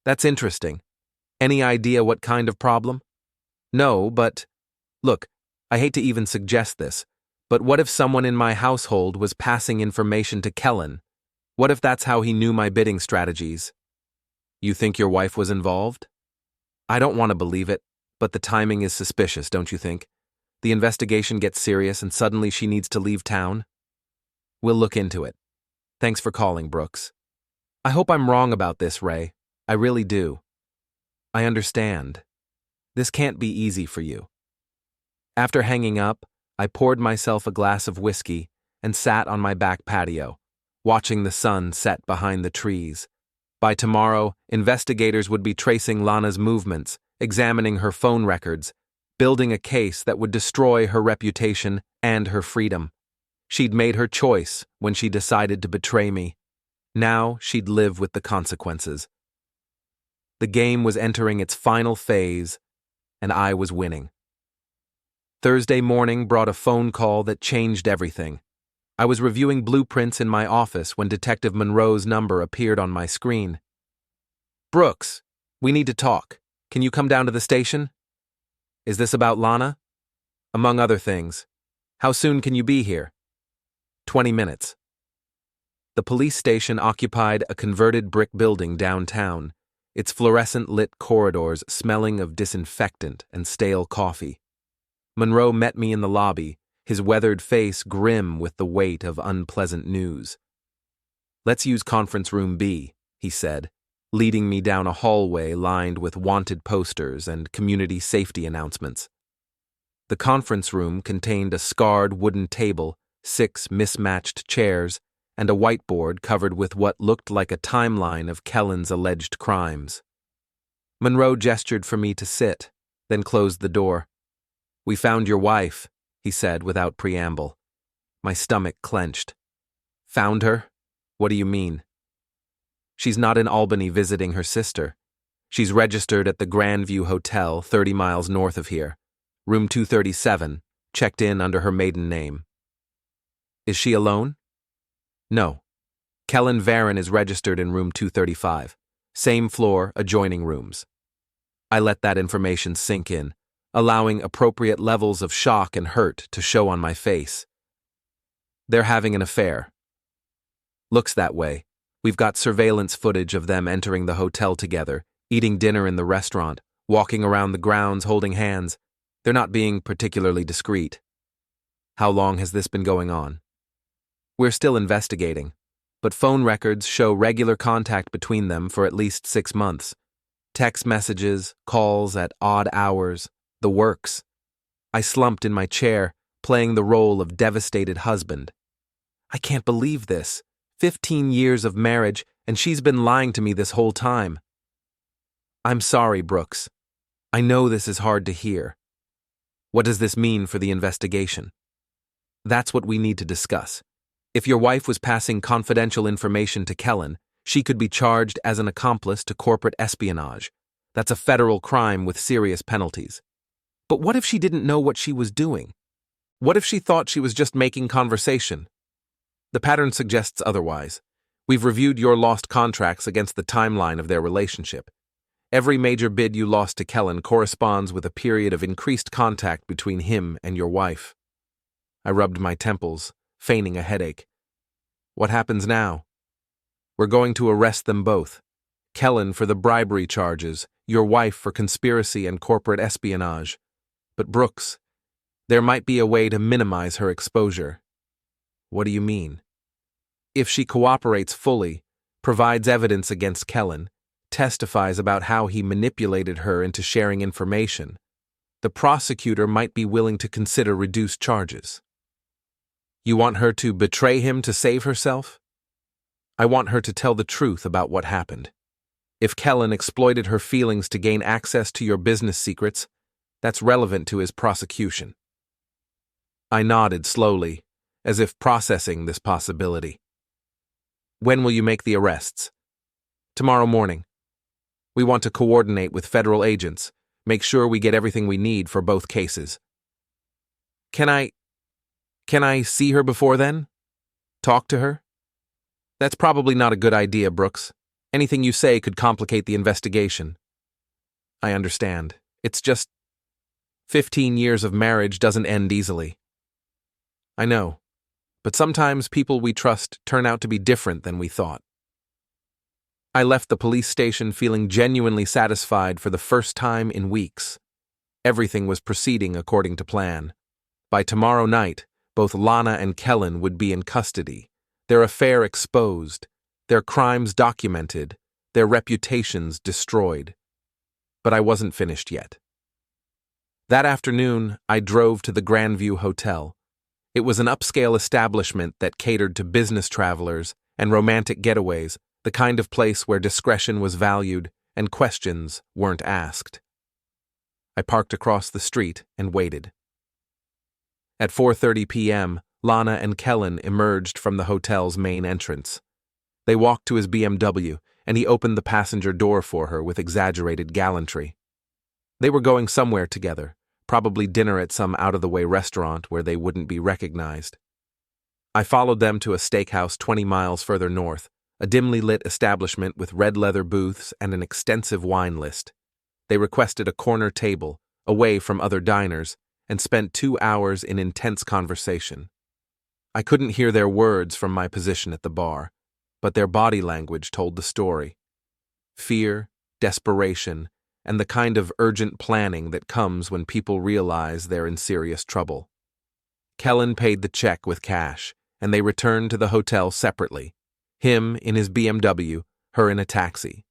"That's interesting. Any idea what kind of problem?" "No, but look, I hate to even suggest this, but what if someone in my household was passing information to Kellan? What if that's how he knew my bidding strategies?" "You think your wife was involved?" "I don't want to believe it, but the timing is suspicious, don't you think? The investigation gets serious and suddenly she needs to leave town." "We'll look into it. Thanks for calling, Brooks." "I hope I'm wrong about this, Ray. I really do." "I understand. This can't be easy for you." After hanging up, I poured myself a glass of whiskey and sat on my back patio, watching the sun set behind the trees. By tomorrow, investigators would be tracing Lana's movements, examining her phone records, building a case that would destroy her reputation and her freedom. She'd made her choice when she decided to betray me. Now she'd live with the consequences. The game was entering its final phase, and I was winning. Thursday morning brought a phone call that changed everything. I was reviewing blueprints in my office when Detective Monroe's number appeared on my screen. "Brooks, we need to talk. Can you come down to the station?" "Is this about Lana?" "Among other things. How soon can you be here?" 20 minutes. The police station occupied a converted brick building downtown, its fluorescent-lit corridors smelling of disinfectant and stale coffee. Monroe met me in the lobby, his weathered face grim with the weight of unpleasant news. "Let's use conference room B," he said, leading me down a hallway lined with wanted posters and community safety announcements. The conference room contained a scarred wooden table, 6 mismatched chairs, and a whiteboard covered with what looked like a timeline of Kellan's alleged crimes. Monroe gestured for me to sit, then closed the door. "We found your wife," he said without preamble. My stomach clenched. "Found her? What do you mean?" "She's not in Albany visiting her sister. She's registered at the Grandview Hotel 30 miles north of here. Room 237, checked in under her maiden name." "Is she alone?" "No. Kellan Varron is registered in room 235. Same floor, adjoining rooms." I let that information sink in, allowing appropriate levels of shock and hurt to show on my face. "They're having an affair." "Looks that way. We've got surveillance footage of them entering the hotel together, eating dinner in the restaurant, walking around the grounds holding hands. They're not being particularly discreet." "How long has this been going on?" "We're still investigating, but phone records show regular contact between them for at least 6 months. Text messages, calls at odd hours, the works." I slumped in my chair, playing the role of devastated husband. "I can't believe this. 15 years of marriage, and she's been lying to me this whole time." "I'm sorry, Brooks. I know this is hard to hear." "What does this mean for the investigation?" "That's what we need to discuss. If your wife was passing confidential information to Kellan, she could be charged as an accomplice to corporate espionage. That's a federal crime with serious penalties. But what if she didn't know what she was doing? What if she thought she was just making conversation? The pattern suggests otherwise. We've reviewed your lost contracts against the timeline of their relationship. Every major bid you lost to Kellan corresponds with a period of increased contact between him and your wife." I rubbed my temples, feigning a headache. "What happens now?" "We're going to arrest them both. Kellan for the bribery charges, your wife for conspiracy and corporate espionage. But Brooks, there might be a way to minimize her exposure." "What do you mean?" "If she cooperates fully, provides evidence against Kellan, testifies about how he manipulated her into sharing information, the prosecutor might be willing to consider reduced charges. You want her to betray him to save herself? I want her to tell the truth about what happened. If Kellan exploited her feelings to gain access to your business secrets, that's relevant to his prosecution. I nodded slowly, as if processing this possibility. When will you make the arrests? Tomorrow morning. We want to coordinate with federal agents, make sure we get everything we need for both cases. Can I see her before then? Talk to her? That's probably not a good idea, Brooks. Anything you say could complicate the investigation. I understand. It's just 15 years of marriage doesn't end easily. I know, but sometimes people we trust turn out to be different than we thought. I left the police station feeling genuinely satisfied for the first time in weeks. Everything was proceeding according to plan. By tomorrow night, both Lana and Kellan would be in custody, their affair exposed, their crimes documented, their reputations destroyed. But I wasn't finished yet. That afternoon, I drove to the Grandview Hotel. It was an upscale establishment that catered to business travelers and romantic getaways, the kind of place where discretion was valued and questions weren't asked. I parked across the street and waited. At 4:30 p.m., Lana and Kellan emerged from the hotel's main entrance. They walked to his BMW, and he opened the passenger door for her with exaggerated gallantry. They were going somewhere together, probably dinner at some out-of-the-way restaurant where they wouldn't be recognized. I followed them to a steakhouse 20 miles further north, a dimly lit establishment with red leather booths and an extensive wine list. They requested a corner table, away from other diners, and spent 2 hours in intense conversation. I couldn't hear their words from my position at the bar, but their body language told the story. Fear, desperation, and the kind of urgent planning that comes when people realize they're in serious trouble. Kellan paid the check with cash, and they returned to the hotel separately, him in his BMW, her in a taxi.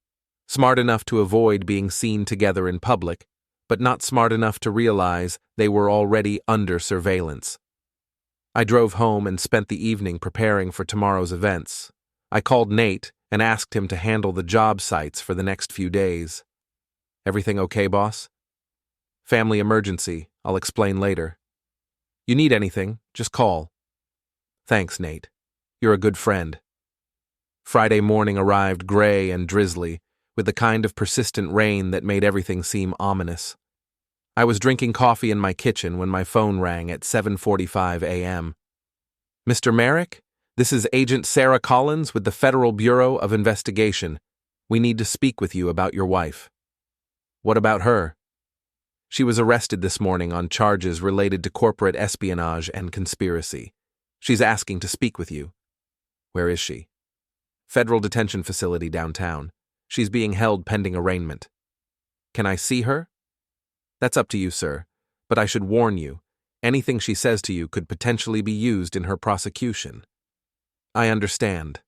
Smart enough to avoid being seen together in public, but not smart enough to realize they were already under surveillance. I drove home and spent the evening preparing for tomorrow's events. I called Nate and asked him to handle the job sites for the next few days. Everything okay, boss? Family emergency, I'll explain later. You need anything, just call. Thanks, Nate. You're a good friend. Friday morning arrived gray and drizzly, with the kind of persistent rain that made everything seem ominous. I was drinking coffee in my kitchen when my phone rang at 7:45 a.m. Mr. Merrick, this is Agent Sarah Collins with the Federal Bureau of Investigation. We need to speak with you about your wife. What about her? She was arrested this morning on charges related to corporate espionage and conspiracy. She's asking to speak with you. Where is she? Federal detention facility downtown. She's being held pending arraignment. Can I see her? That's up to you, sir, but I should warn you, anything she says to you could potentially be used in her prosecution. I understand.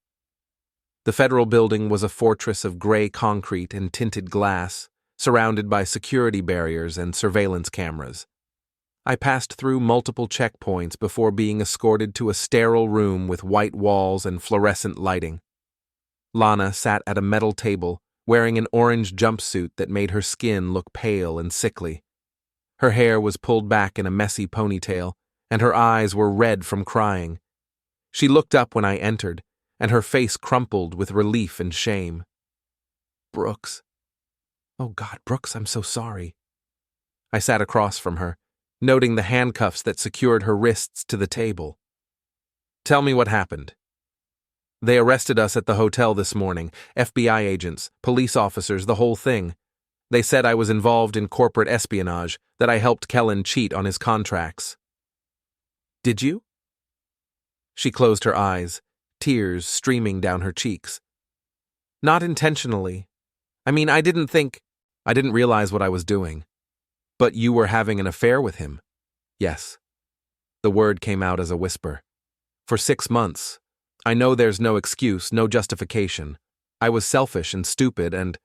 The federal building was a fortress of gray concrete and tinted glass, surrounded by security barriers and surveillance cameras. I passed through multiple checkpoints before being escorted to a sterile room with white walls and fluorescent lighting. Lana sat at a metal table, wearing an orange jumpsuit that made her skin look pale and sickly. Her hair was pulled back in a messy ponytail, and her eyes were red from crying. She looked up when I entered, and her face crumpled with relief and shame. Brooks. Oh God, Brooks, I'm so sorry. I sat across from her, noting the handcuffs that secured her wrists to the table. Tell me what happened. They arrested us at the hotel this morning, FBI agents, police officers, the whole thing. They said I was involved in corporate espionage, that I helped Kellan cheat on his contracts. Did you? She closed her eyes, tears streaming down her cheeks. Not intentionally. I didn't realize what I was doing. But you were having an affair with him. Yes. The word came out as a whisper. For 6 months. I know there's no excuse, no justification. I was selfish and stupid and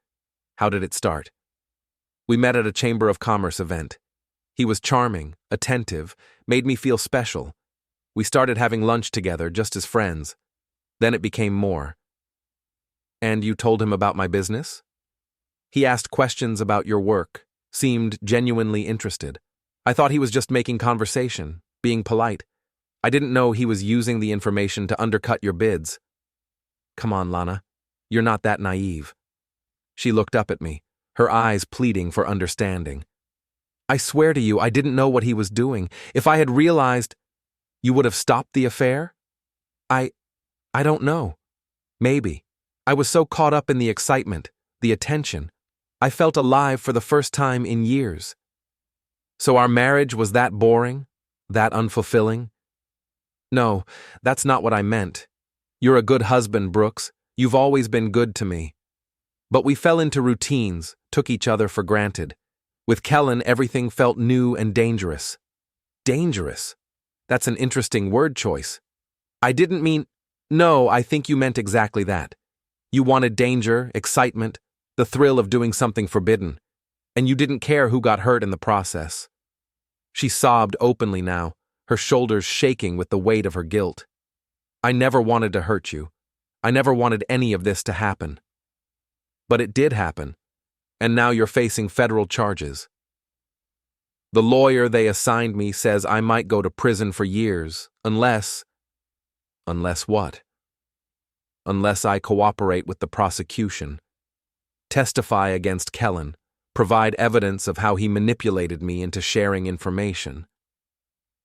How did it start? We met at a Chamber of Commerce event. He was charming, attentive, made me feel special. We started having lunch together just as friends. Then it became more. And you told him about my business? He asked questions about your work, seemed genuinely interested. I thought he was just making conversation, being polite. I didn't know he was using the information to undercut your bids. Come on, Lana. You're not that naive. She looked up at me, her eyes pleading for understanding. I swear to you, I didn't know what he was doing. If I had realized, you would have stopped the affair? I don't know. Maybe. I was so caught up in the excitement, the attention. I felt alive for the first time in years. So our marriage was that boring? That unfulfilling? No, that's not what I meant. You're a good husband, Brooks. You've always been good to me. But we fell into routines, took each other for granted. With Kellan, everything felt new and dangerous. Dangerous? That's an interesting word choice. I didn't mean... No, I think you meant exactly that. You wanted danger, excitement, the thrill of doing something forbidden. And you didn't care who got hurt in the process. She sobbed openly now, her shoulders shaking with the weight of her guilt. I never wanted to hurt you. I never wanted any of this to happen. But it did happen, and now you're facing federal charges. The lawyer they assigned me says I might go to prison for years, unless... Unless what? Unless I cooperate with the prosecution, testify against Kellan, provide evidence of how he manipulated me into sharing information.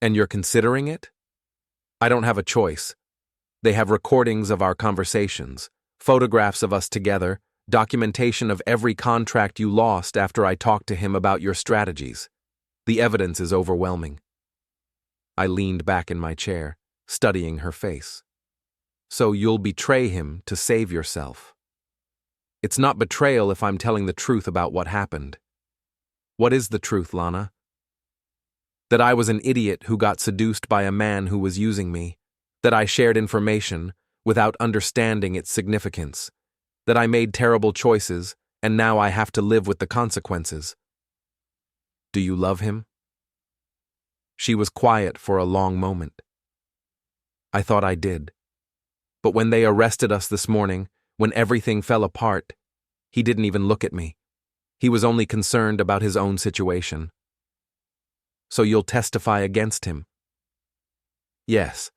And you're considering it? I don't have a choice. They have recordings of our conversations, photographs of us together, documentation of every contract you lost after I talked to him about your strategies. The evidence is overwhelming. I leaned back in my chair, studying her face. So you'll betray him to save yourself. It's not betrayal if I'm telling the truth about what happened. What is the truth, Lana? That I was an idiot who got seduced by a man who was using me, that I shared information without understanding its significance, that I made terrible choices and now I have to live with the consequences. Do you love him? She was quiet for a long moment. I thought I did. But when they arrested us this morning, when everything fell apart, he didn't even look at me. He was only concerned about his own situation. So you'll testify against him? Yes.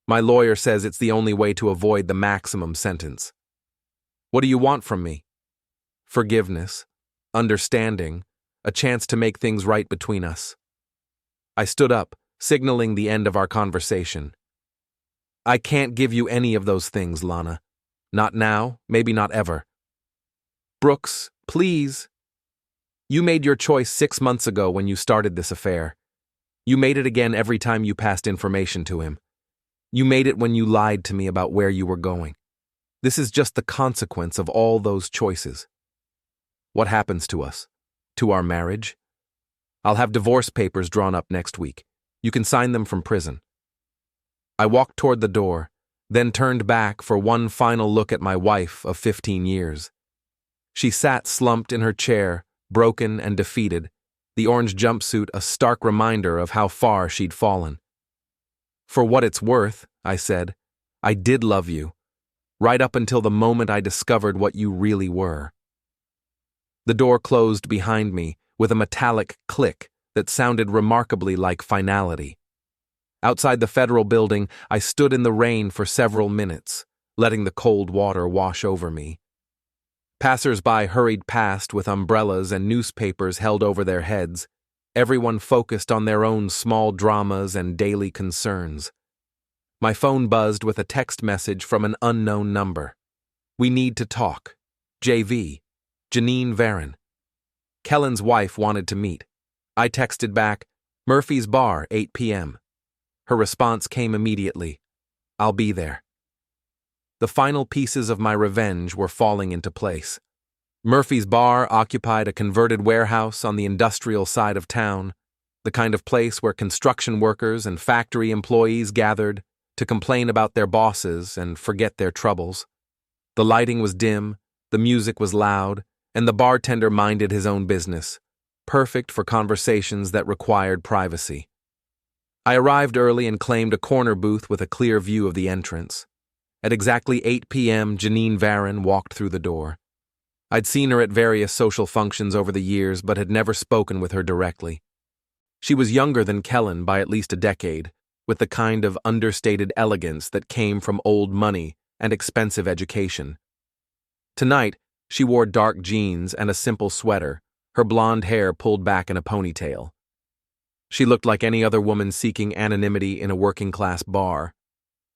My lawyer says it's the only way to avoid the maximum sentence. What do you want from me? Forgiveness, understanding, a chance to make things right between us. I stood up, signaling the end of our conversation. I can't give you any of those things, Lana. Not now, maybe not ever. Brooks, please. You made your choice 6 months ago when you started this affair. You made it again every time you passed information to him. You made it when you lied to me about where you were going. This is just the consequence of all those choices. What happens to us? To our marriage? I'll have divorce papers drawn up next week. You can sign them from prison. I walked toward the door, then turned back for one final look at my wife of 15 years. She sat slumped in her chair, broken and defeated, the orange jumpsuit a stark reminder of how far she'd fallen. For what it's worth, I said, I did love you, right up until the moment I discovered what you really were. The door closed behind me with a metallic click that sounded remarkably like finality. Outside the federal building, I stood in the rain for several minutes, letting the cold water wash over me. Passers-by hurried past with umbrellas and newspapers held over their heads, everyone focused on their own small dramas and daily concerns. My phone buzzed with a text message from an unknown number. We need to talk. JV. Kellan Varron. Kellan's wife wanted to meet. I texted back, Murphy's Bar, 8 p.m. Her response came immediately. I'll be there. The final pieces of my revenge were falling into place. Murphy's Bar occupied a converted warehouse on the industrial side of town, the kind of place where construction workers and factory employees gathered to complain about their bosses and forget their troubles. The lighting was dim, the music was loud, and the bartender minded his own business, perfect for conversations that required privacy. I arrived early and claimed a corner booth with a clear view of the entrance. At exactly 8 p.m., Kellan Varron walked through the door. I'd seen her at various social functions over the years, but had never spoken with her directly. She was younger than Kellan by at least a decade, with the kind of understated elegance that came from old money and expensive education. Tonight, she wore dark jeans and a simple sweater, her blonde hair pulled back in a ponytail. She looked like any other woman seeking anonymity in a working-class bar.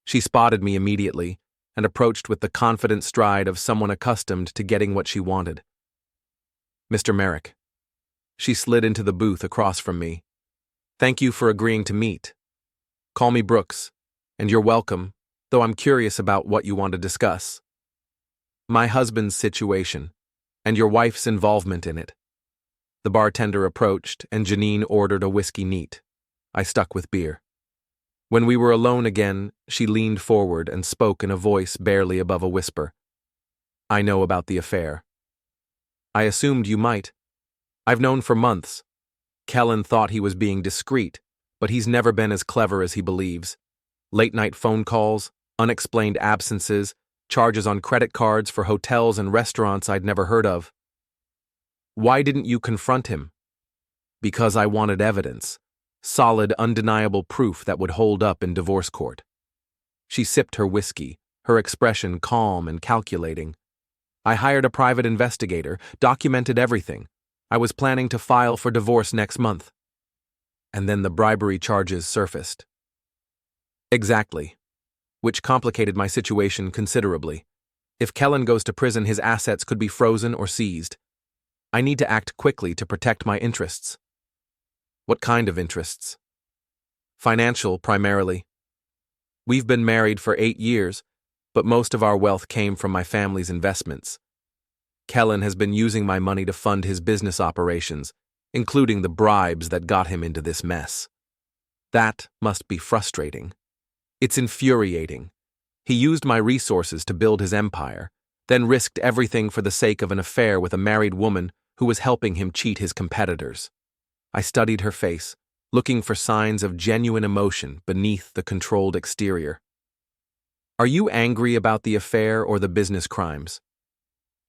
She spotted me immediately and approached with the confident stride of someone accustomed to getting what she wanted. "Mr. Merrick." She slid into the booth across from me. "Thank you for agreeing to meet. Call me Brooks, and you're welcome, though I'm curious about what you want to discuss." "My husband's situation, and your wife's involvement in it." The bartender approached, and Kellan ordered a whiskey neat. I stuck with beer. When we were alone again, she leaned forward and spoke in a voice barely above a whisper. "I know about the affair." "I assumed you might. I've known for months." Kellan thought he was being discreet, but he's never been as clever as he believes. Late-night phone calls, unexplained absences, charges on credit cards for hotels and restaurants I'd never heard of. "Why didn't you confront him?" "Because I wanted evidence. Solid, undeniable proof that would hold up in divorce court." She sipped her whiskey, her expression calm and calculating. "I hired a private investigator, documented everything. I was planning to file for divorce next month." And then the bribery charges surfaced. "Exactly. Which complicated my situation considerably. If Kellan goes to prison, his assets could be frozen or seized. I need to act quickly to protect my interests." "What kind of interests?" "Financial, primarily. We've been married for 8 years, but most of our wealth came from my family's investments. Kellan has been using my money to fund his business operations, including the bribes that got him into this mess. That must be frustrating. It's infuriating. He used my resources to build his empire, then risked everything for the sake of an affair with a married woman who was helping him cheat his competitors." I studied her face, looking for signs of genuine emotion beneath the controlled exterior. "Are you angry about the affair or the business crimes?"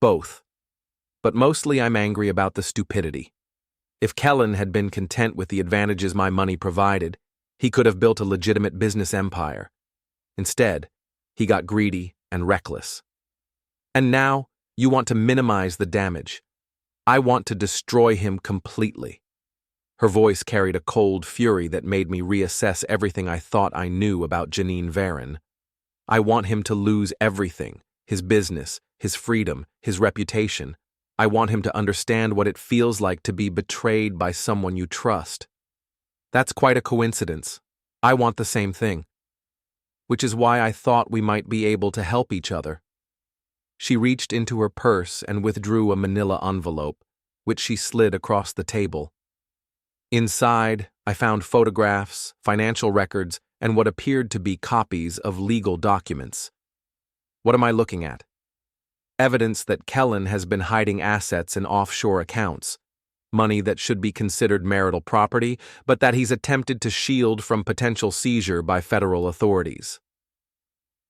"Both. But mostly I'm angry about the stupidity. If Kellan had been content with the advantages my money provided, he could have built a legitimate business empire. Instead, he got greedy and reckless. And now, you want to minimize the damage. I want to destroy him completely." Her voice carried a cold fury that made me reassess everything I thought I knew about Kellan Varron. "I want him to lose everything, his business, his freedom, his reputation. I want him to understand what it feels like to be betrayed by someone you trust." "That's quite a coincidence. I want the same thing. Which is why I thought we might be able to help each other." She reached into her purse and withdrew a manila envelope, which she slid across the table. Inside, I found photographs, financial records, and what appeared to be copies of legal documents. What am I looking at? Evidence that Kellan has been hiding assets in offshore accounts, money that should be considered marital property, but that he's attempted to shield from potential seizure by federal authorities.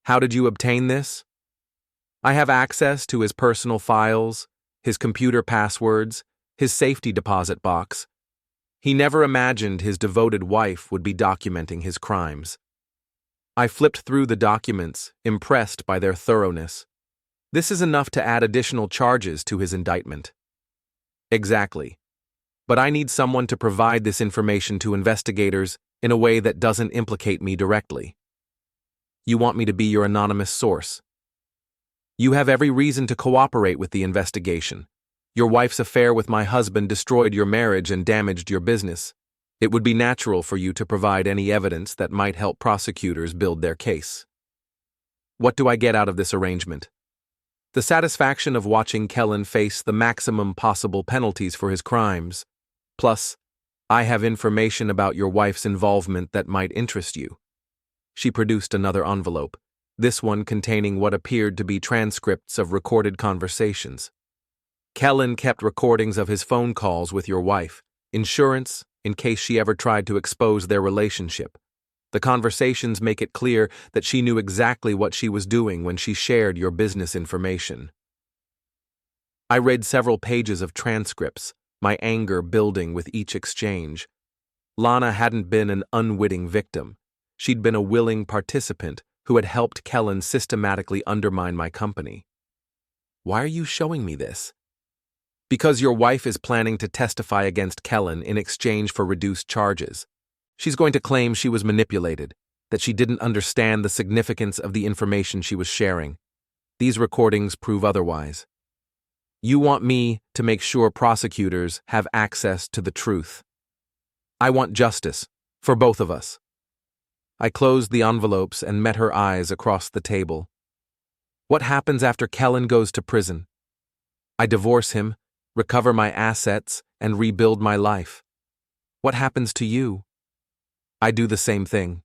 How did you obtain this? I have access to his personal files, his computer passwords, his safety deposit box. He never imagined his devoted wife would be documenting his crimes. I flipped through the documents, impressed by their thoroughness. This is enough to add additional charges to his indictment. Exactly. But I need someone to provide this information to investigators in a way that doesn't implicate me directly. You want me to be your anonymous source. You have every reason to cooperate with the investigation. Your wife's affair with my husband destroyed your marriage and damaged your business. It would be natural for you to provide any evidence that might help prosecutors build their case. What do I get out of this arrangement? The satisfaction of watching Kellan face the maximum possible penalties for his crimes. Plus, I have information about your wife's involvement that might interest you. She produced another envelope, this one containing what appeared to be transcripts of recorded conversations. Kellan kept recordings of his phone calls with your wife, insurance, in case she ever tried to expose their relationship. The conversations make it clear that she knew exactly what she was doing when she shared your business information. I read several pages of transcripts, my anger building with each exchange. Lana hadn't been an unwitting victim. She'd been a willing participant who had helped Kellan systematically undermine my company. Why are you showing me this? Because your wife is planning to testify against Kellan in exchange for reduced charges. She's going to claim she was manipulated, that she didn't understand the significance of the information she was sharing. These recordings prove otherwise. You want me to make sure prosecutors have access to the truth. I want justice for both of us. I closed the envelopes and met her eyes across the table. What happens after Kellan goes to prison? I divorce him, recover my assets, and rebuild my life. What happens to you? I do the same thing.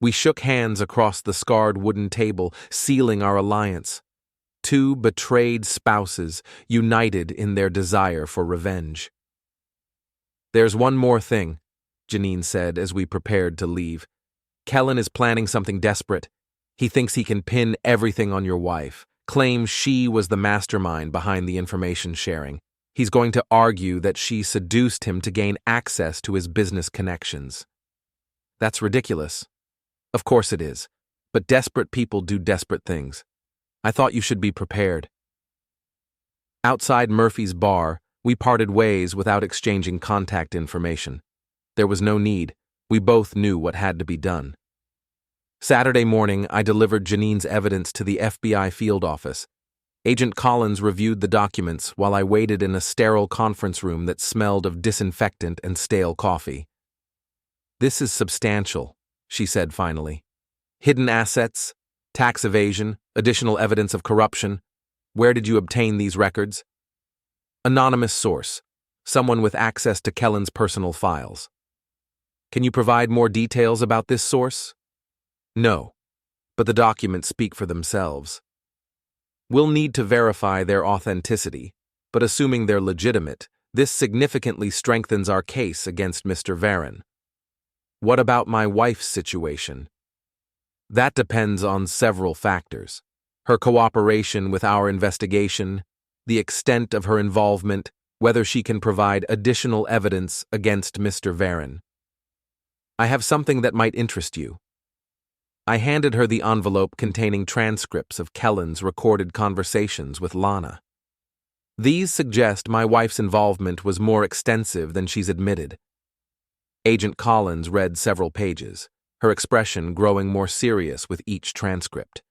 We shook hands across the scarred wooden table, sealing our alliance. Two betrayed spouses, united in their desire for revenge. There's one more thing, Janine said as we prepared to leave. Kellan is planning something desperate. He thinks he can pin everything on your wife, claims she was the mastermind behind the information sharing. He's going to argue that she seduced him to gain access to his business connections. That's ridiculous. Of course it is, but desperate people do desperate things. I thought you should be prepared. Outside Murphy's bar, we parted ways without exchanging contact information. There was no need. We both knew what had to be done. Saturday morning, I delivered Janine's evidence to the FBI field office. Agent Collins reviewed the documents while I waited in a sterile conference room that smelled of disinfectant and stale coffee. This is substantial, she said finally. Hidden assets, tax evasion, additional evidence of corruption. Where did you obtain these records? Anonymous source, someone with access to Kellan's personal files. Can you provide more details about this source? No, but the documents speak for themselves. We'll need to verify their authenticity, but assuming they're legitimate, this significantly strengthens our case against Mr. Varron. What about my wife's situation? That depends on several factors. Her cooperation with our investigation, the extent of her involvement, whether she can provide additional evidence against Mr. Varron. I have something that might interest you. I handed her the envelope containing transcripts of Kellan's recorded conversations with Lana. These suggest my wife's involvement was more extensive than she's admitted. Agent Collins read several pages, her expression growing more serious with each transcript.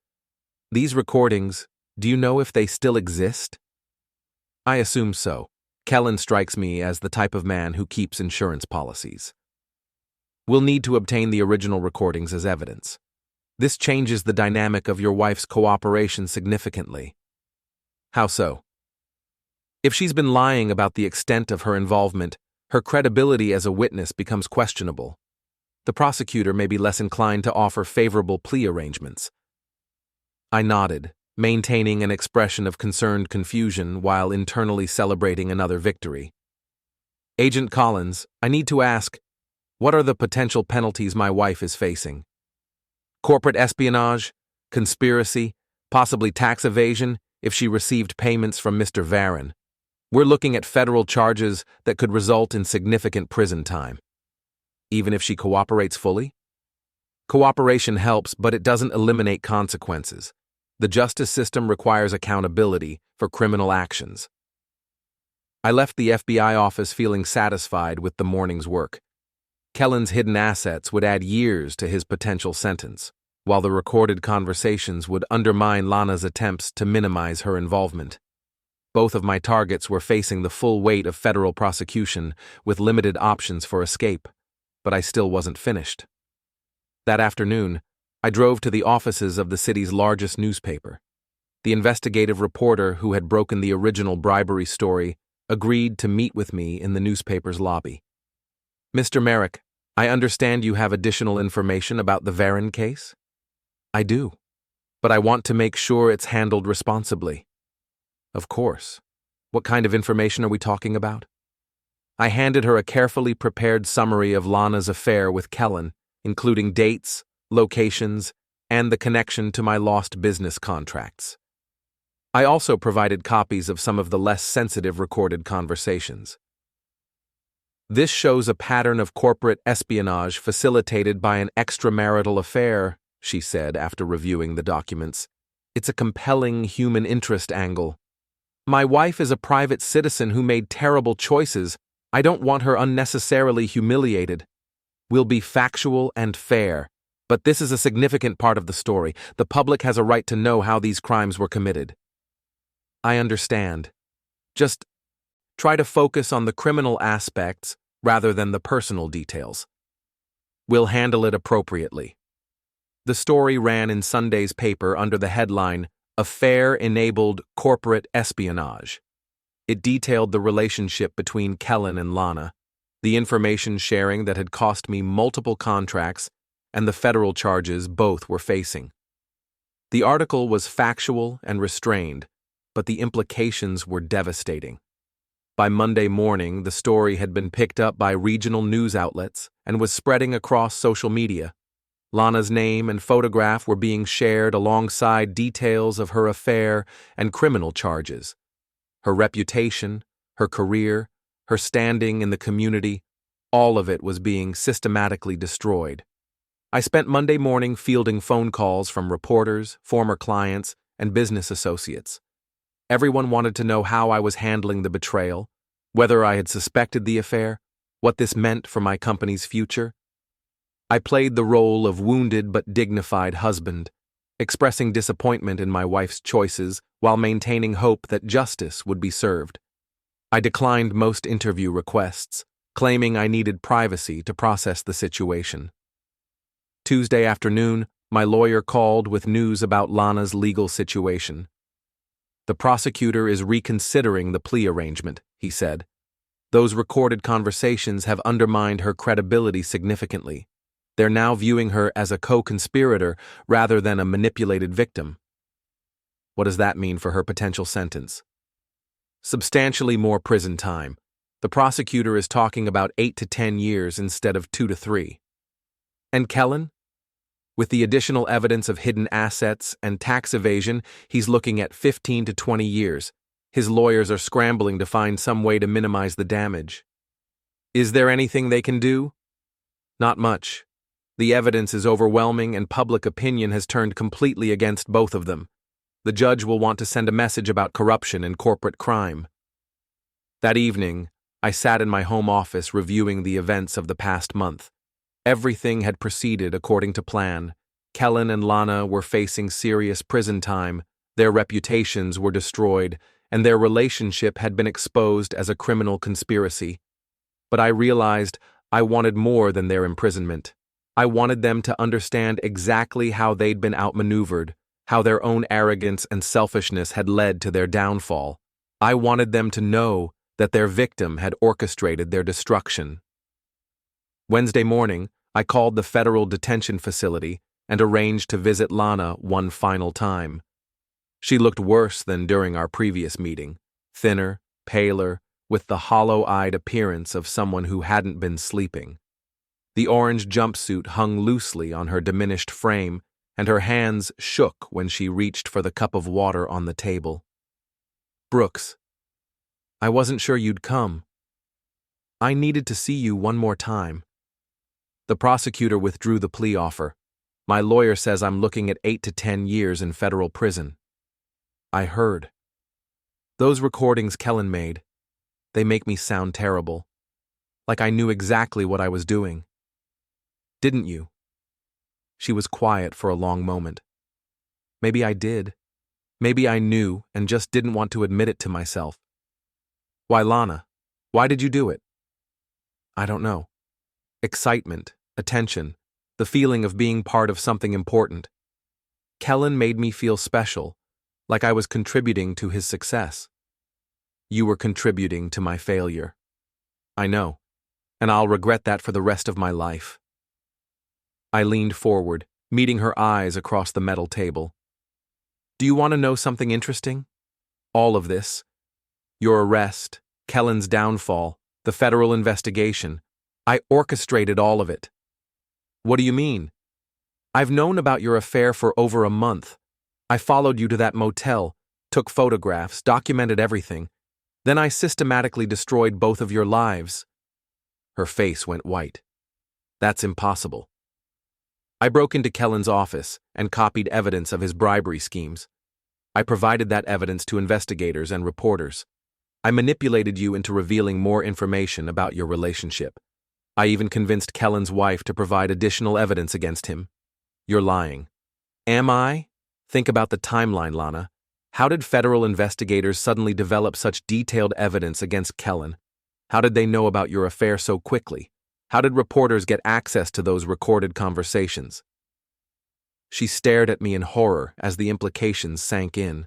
These recordings, do you know if they still exist? I assume so. Kellan strikes me as the type of man who keeps insurance policies. We'll need to obtain the original recordings as evidence. This changes the dynamic of your wife's cooperation significantly. How so? If she's been lying about the extent of her involvement, her credibility as a witness becomes questionable. The prosecutor may be less inclined to offer favorable plea arrangements. I nodded, maintaining an expression of concerned confusion while internally celebrating another victory. Agent Collins, I need to ask, what are the potential penalties my wife is facing? Corporate espionage, conspiracy, possibly tax evasion if she received payments from Mr. Varron. We're looking at federal charges that could result in significant prison time. Even if she cooperates fully? Cooperation helps, but it doesn't eliminate consequences. The justice system requires accountability for criminal actions. I left the FBI office feeling satisfied with the morning's work. Kellan's hidden assets would add years to his potential sentence, while the recorded conversations would undermine Lana's attempts to minimize her involvement. Both of my targets were facing the full weight of federal prosecution with limited options for escape, but I still wasn't finished. That afternoon, I drove to the offices of the city's largest newspaper. The investigative reporter who had broken the original bribery story agreed to meet with me in the newspaper's lobby. Mr. Merrick, I understand you have additional information about the Varron case? I do, but I want to make sure it's handled responsibly. Of course. What kind of information are we talking about? I handed her a carefully prepared summary of Lana's affair with Kellan, including dates, locations, and the connection to my lost business contracts. I also provided copies of some of the less sensitive recorded conversations. This shows a pattern of corporate espionage facilitated by an extramarital affair, she said after reviewing the documents. It's a compelling human interest angle. My wife is a private citizen who made terrible choices. I don't want her unnecessarily humiliated. We'll be factual and fair, but this is a significant part of the story. The public has a right to know how these crimes were committed. I understand. Just try to focus on the criminal aspects rather than the personal details. We'll handle it appropriately. The story ran in Sunday's paper under the headline, Affair-Enabled Corporate Espionage. It detailed the relationship between Kellan and Lana, the information sharing that had cost me multiple contracts, and the federal charges both were facing. The article was factual and restrained, but the implications were devastating. By Monday morning, the story had been picked up by regional news outlets and was spreading across social media. Lana's name and photograph were being shared alongside details of her affair and criminal charges. Her reputation, her career, her standing in the community, all of it was being systematically destroyed. I spent Monday morning fielding phone calls from reporters, former clients, and business associates. Everyone wanted to know how I was handling the betrayal, whether I had suspected the affair, what this meant for my company's future. I played the role of wounded but dignified husband, expressing disappointment in my wife's choices while maintaining hope that justice would be served. I declined most interview requests, claiming I needed privacy to process the situation. Tuesday afternoon, my lawyer called with news about Lana's legal situation. The prosecutor is reconsidering the plea arrangement, he said. Those recorded conversations have undermined her credibility significantly. They're now viewing her as a co-conspirator rather than a manipulated victim. What does that mean for her potential sentence? Substantially more prison time. The prosecutor is talking about 8 to 10 years instead of 2 to 3. And Kellan? With the additional evidence of hidden assets and tax evasion, he's looking at 15 to 20 years. His lawyers are scrambling to find some way to minimize the damage. Is there anything they can do? Not much. The evidence is overwhelming and public opinion has turned completely against both of them. The judge will want to send a message about corruption and corporate crime. That evening, I sat in my home office reviewing the events of the past month. Everything had proceeded according to plan. Kellan and Lana were facing serious prison time, their reputations were destroyed, and their relationship had been exposed as a criminal conspiracy. But I realized I wanted more than their imprisonment. I wanted them to understand exactly how they'd been outmaneuvered, how their own arrogance and selfishness had led to their downfall. I wanted them to know that their victim had orchestrated their destruction. Wednesday morning, I called the federal detention facility and arranged to visit Lana one final time. She looked worse than during our previous meeting, thinner, paler, with the hollow-eyed appearance of someone who hadn't been sleeping. The orange jumpsuit hung loosely on her diminished frame, and her hands shook when she reached for the cup of water on the table. Brooks, I wasn't sure you'd come. I needed to see you one more time. The prosecutor withdrew the plea offer. My lawyer says I'm looking at 8 to 10 years in federal prison. I heard. Those recordings Kellan made, they make me sound terrible. Like I knew exactly what I was doing. Didn't you? She was quiet for a long moment. Maybe I did. Maybe I knew and just didn't want to admit it to myself. Why, Lana? Why did you do it? I don't know. Excitement, attention, the feeling of being part of something important. Kellan made me feel special, like I was contributing to his success. You were contributing to my failure. I know, and I'll regret that for the rest of my life. I leaned forward, meeting her eyes across the metal table. Do you want to know something interesting? All of this, Your arrest, Kellan's downfall, the federal investigation. I orchestrated all of it. What do you mean? I've known about your affair for over a month. I followed you to that motel, took photographs, documented everything. Then I systematically destroyed both of your lives. Her face went white. That's impossible. I broke into Kellan's office and copied evidence of his bribery schemes. I provided that evidence to investigators and reporters. I manipulated you into revealing more information about your relationship. I even convinced Kellan's wife to provide additional evidence against him. You're lying. Am I? Think about the timeline, Lana. How did federal investigators suddenly develop such detailed evidence against Kellan? How did they know about your affair so quickly? How did reporters get access to those recorded conversations? She stared at me in horror as the implications sank in.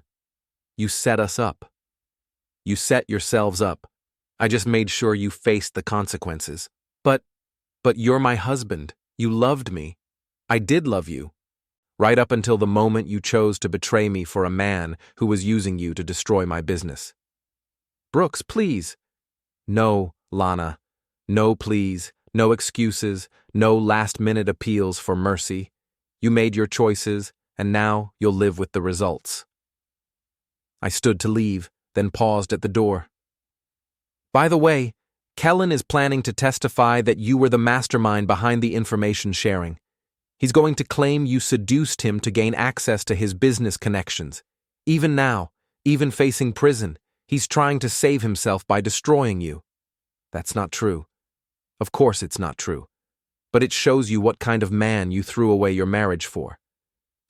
You set us up. You set yourselves up. I just made sure you faced the consequences. But you're my husband. You loved me. I did love you. Right up until the moment you chose to betray me for a man who was using you to destroy my business. Brooks, please. No, Lana. No, please. No excuses. No last-minute appeals for mercy. You made your choices, and now you'll live with the results. I stood to leave, then paused at the door. By the way, Kellan is planning to testify that you were the mastermind behind the information sharing. He's going to claim you seduced him to gain access to his business connections. Even now, even facing prison, he's trying to save himself by destroying you. That's not true. Of course it's not true. But it shows you what kind of man you threw away your marriage for.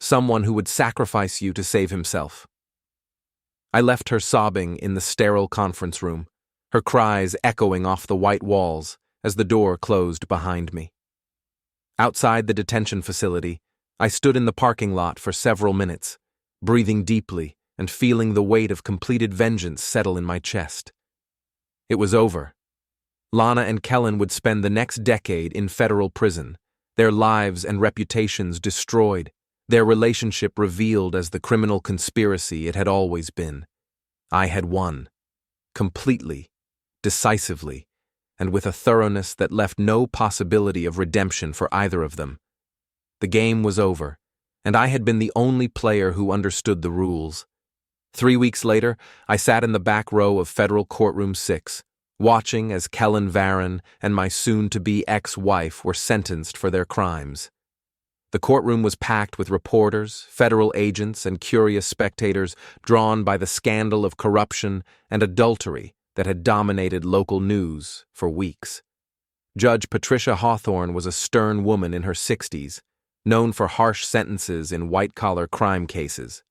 Someone who would sacrifice you to save himself. I left her sobbing in the sterile conference room, her cries echoing off the white walls as the door closed behind me. Outside the detention facility, I stood in the parking lot for several minutes, breathing deeply and feeling the weight of completed vengeance settle in my chest. It was over. Lana and Kellan would spend the next decade in federal prison, their lives and reputations destroyed, their relationship revealed as the criminal conspiracy it had always been. I had won. Completely, decisively, and with a thoroughness that left no possibility of redemption for either of them. The game was over, and I had been the only player who understood the rules. 3 weeks later, I sat in the back row of Federal Courtroom 6, watching as Kellan Varron and my soon-to-be ex-wife were sentenced for their crimes. The courtroom was packed with reporters, federal agents, and curious spectators drawn by the scandal of corruption and adultery that had dominated local news for weeks. Judge Patricia Hawthorne was a stern woman in her 60s, known for harsh sentences in white-collar crime cases.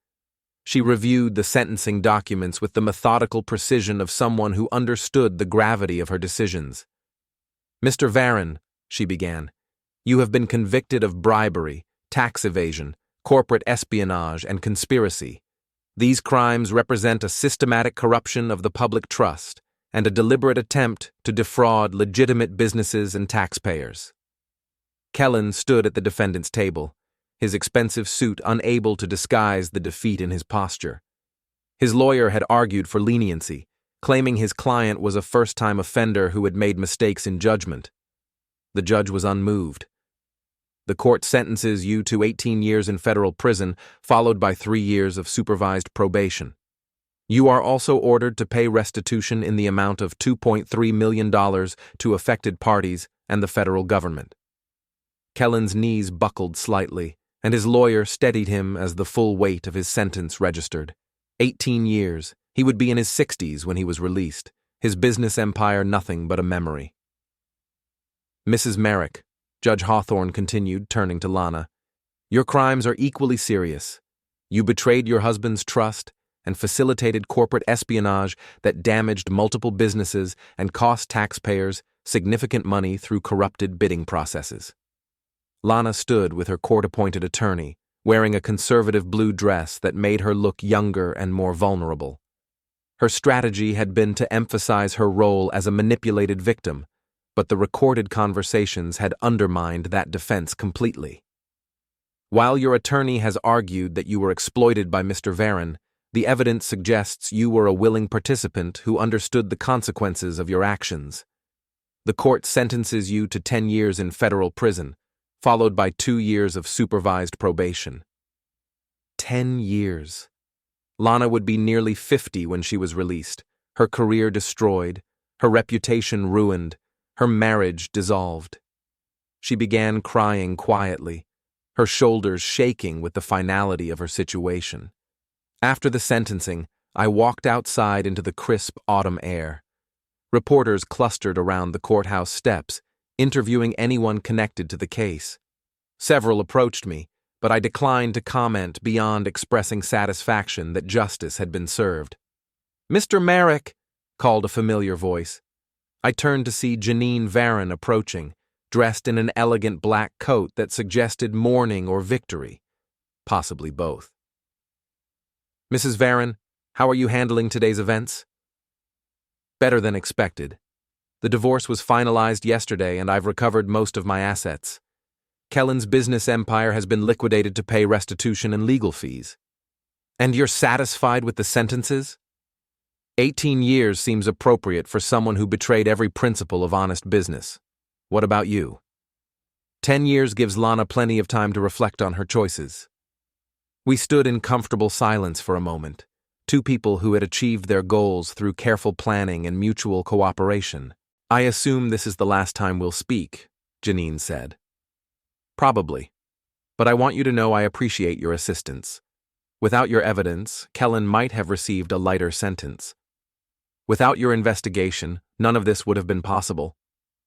She reviewed the sentencing documents with the methodical precision of someone who understood the gravity of her decisions. "Mr. Varron," she began, "you have been convicted of bribery, tax evasion, corporate espionage, and conspiracy. These crimes represent a systematic corruption of the public trust and a deliberate attempt to defraud legitimate businesses and taxpayers." Kellan stood at the defendant's table, his expensive suit unable to disguise the defeat in his posture. His lawyer had argued for leniency, claiming his client was a first-time offender who had made mistakes in judgment. The judge was unmoved. "The court sentences you to 18 years in federal prison, followed by 3 years of supervised probation. You are also ordered to pay restitution in the amount of $2.3 million to affected parties and the federal government." Kellan's knees buckled slightly, and his lawyer steadied him as the full weight of his sentence registered. 18 years. He would be in his 60s when he was released, his business empire nothing but a memory. "Mrs. Merrick," Judge Hawthorne continued, turning to Lana, "your crimes are equally serious. You betrayed your husband's trust and facilitated corporate espionage that damaged multiple businesses and cost taxpayers significant money through corrupted bidding processes." Lana stood with her court-appointed attorney, wearing a conservative blue dress that made her look younger and more vulnerable. Her strategy had been to emphasize her role as a manipulated victim, but the recorded conversations had undermined that defense completely. "While your attorney has argued that you were exploited by Mr. Varron, The evidence suggests you were a willing participant who understood the consequences of your actions. The court sentences you to 10 years in federal prison, followed by 2 years of supervised probation. 10 years. Lana would be nearly 50 when she was released, her career destroyed, her reputation ruined, her marriage dissolved. She began crying quietly, her shoulders shaking with the finality of her situation. After the sentencing, I walked outside into the crisp autumn air. Reporters clustered around the courthouse steps, interviewing anyone connected to the case. Several approached me, but I declined to comment beyond expressing satisfaction that justice had been served. "Mr. Merrick," called a familiar voice. I turned to see Kellan Varron approaching, dressed in an elegant black coat that suggested mourning or victory, possibly both. "Mrs. Varron, how are you handling today's events?" "Better than expected. The divorce was finalized yesterday and I've recovered most of my assets. Kellan's business empire has been liquidated to pay restitution and legal fees." "And you're satisfied with the sentences?" 18 years seems appropriate for someone who betrayed every principle of honest business. What about you?" 10 years gives Lana plenty of time to reflect on her choices. We stood in comfortable silence for a moment, two people who had achieved their goals through careful planning and mutual cooperation. "I assume this is the last time we'll speak," Kellan said. "Probably. But I want you to know I appreciate your assistance. Without your evidence, Kellan might have received a lighter sentence. Without your investigation, none of this would have been possible.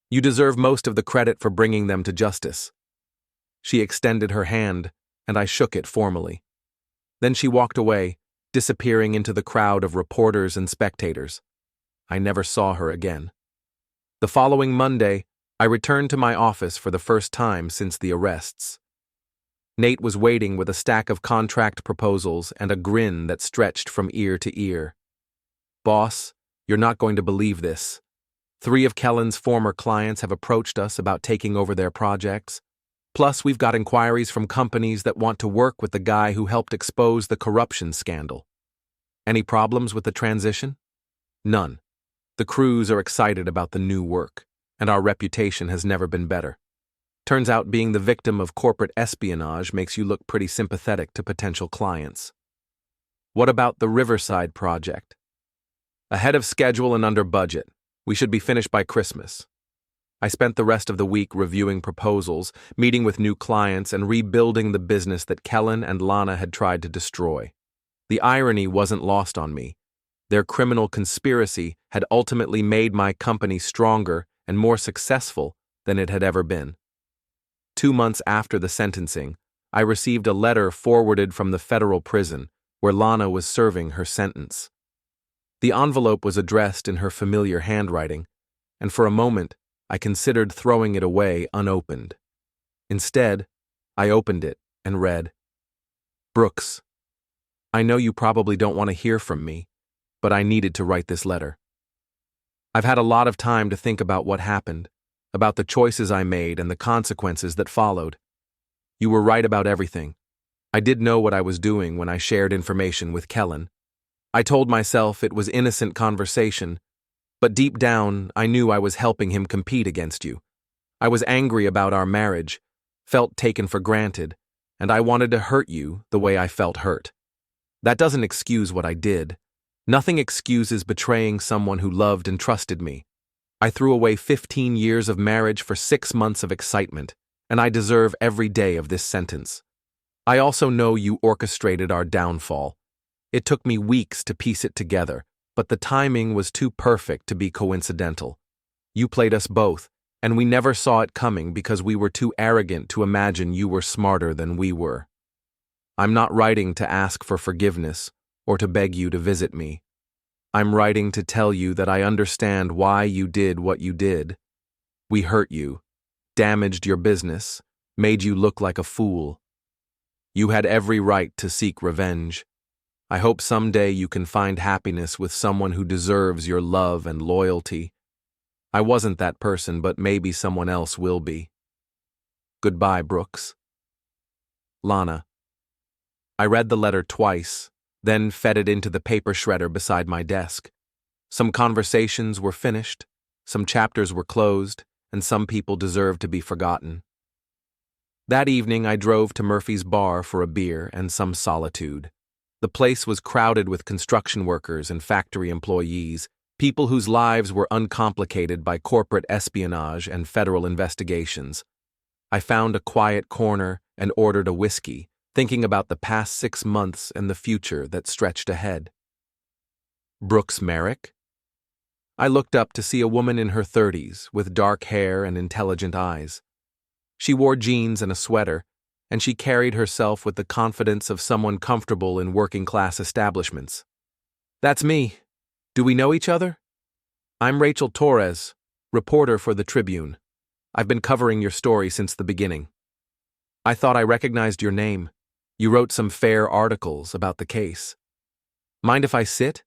You deserve most of the credit for bringing them to justice." She extended her hand, and I shook it formally. Then she walked away, disappearing into the crowd of reporters and spectators. I never saw her again. The following Monday, I returned to my office for the first time since the arrests. Nate was waiting with a stack of contract proposals and a grin that stretched from ear to ear. "Boss, you're not going to believe this. 3 of Kellan's former clients have approached us about taking over their projects. Plus, we've got inquiries from companies that want to work with the guy who helped expose the corruption scandal. Any problems with the transition?" "None. The crews are excited about the new work, and our reputation has never been better. Turns out being the victim of corporate espionage makes you look pretty sympathetic to potential clients." "What about the Riverside project?" "Ahead of schedule and under budget. We should be finished by Christmas." I spent the rest of the week reviewing proposals, meeting with new clients, and rebuilding the business that Kellan and Lana had tried to destroy. The irony wasn't lost on me. Their criminal conspiracy had ultimately made my company stronger and more successful than it had ever been. 2 months after the sentencing, I received a letter forwarded from the federal prison where Lana was serving her sentence. The envelope was addressed in her familiar handwriting, and for a moment, I considered throwing it away unopened. Instead, I opened it and read, "Brooks, I know you probably don't want to hear from me, but I needed to write this letter. I've had a lot of time to think about what happened, about the choices I made and the consequences that followed. You were right about everything. I did know what I was doing when I shared information with Kellan. I told myself it was innocent conversation, but deep down, I knew I was helping him compete against you. I was angry about our marriage, felt taken for granted, and I wanted to hurt you the way I felt hurt. That doesn't excuse what I did. Nothing excuses betraying someone who loved and trusted me. I threw away 15 years of marriage for 6 months of excitement, and I deserve every day of this sentence. I also know you orchestrated our downfall. It took me weeks to piece it together, but the timing was too perfect to be coincidental. You played us both, and we never saw it coming because we were too arrogant to imagine you were smarter than we were. I'm not writing to ask for forgiveness or to beg you to visit me. I'm writing to tell you that I understand why you did what you did. We hurt you, damaged your business, made you look like a fool. You had every right to seek revenge. I hope someday you can find happiness with someone who deserves your love and loyalty. I wasn't that person, but maybe someone else will be. Goodbye, Brooks. Lana. I read the letter twice, then fed it into the paper shredder beside my desk. Some conversations were finished, some chapters were closed, and some people deserved to be forgotten. That evening I drove to Murphy's bar for a beer and some solitude. The place was crowded with construction workers and factory employees, people whose lives were uncomplicated by corporate espionage and federal investigations. I found a quiet corner and ordered a whiskey, thinking about the past 6 months and the future that stretched ahead. Brooks Merrick? I looked up to see a woman in her 30s with dark hair and intelligent eyes. She wore jeans and a sweater, and she carried herself with the confidence of someone comfortable in working-class establishments. "That's me. Do we know each other?" "I'm Rachel Torres, reporter for the Tribune. I've been covering your story since the beginning. I thought I recognized your name. You wrote some fair articles about the case. Mind if I sit?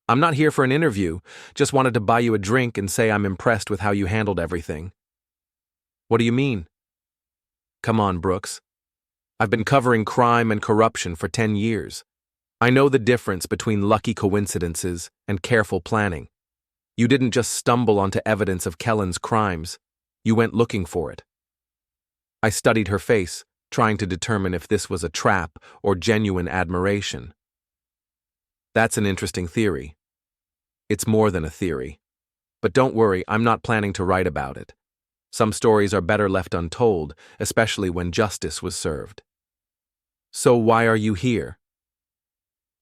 I'm not here for an interview, just wanted to buy you a drink and say I'm impressed with how you handled everything." "What do you mean?" "Come on, Brooks. I've been covering crime and corruption for 10 years. I know the difference between lucky coincidences and careful planning. You didn't just stumble onto evidence of Kellan's crimes. You went looking for it." I studied her face, trying to determine if this was a trap or genuine admiration. "That's an interesting theory." "It's more than a theory. But don't worry, I'm not planning to write about it. Some stories are better left untold, especially when justice was served." "So why are you here?"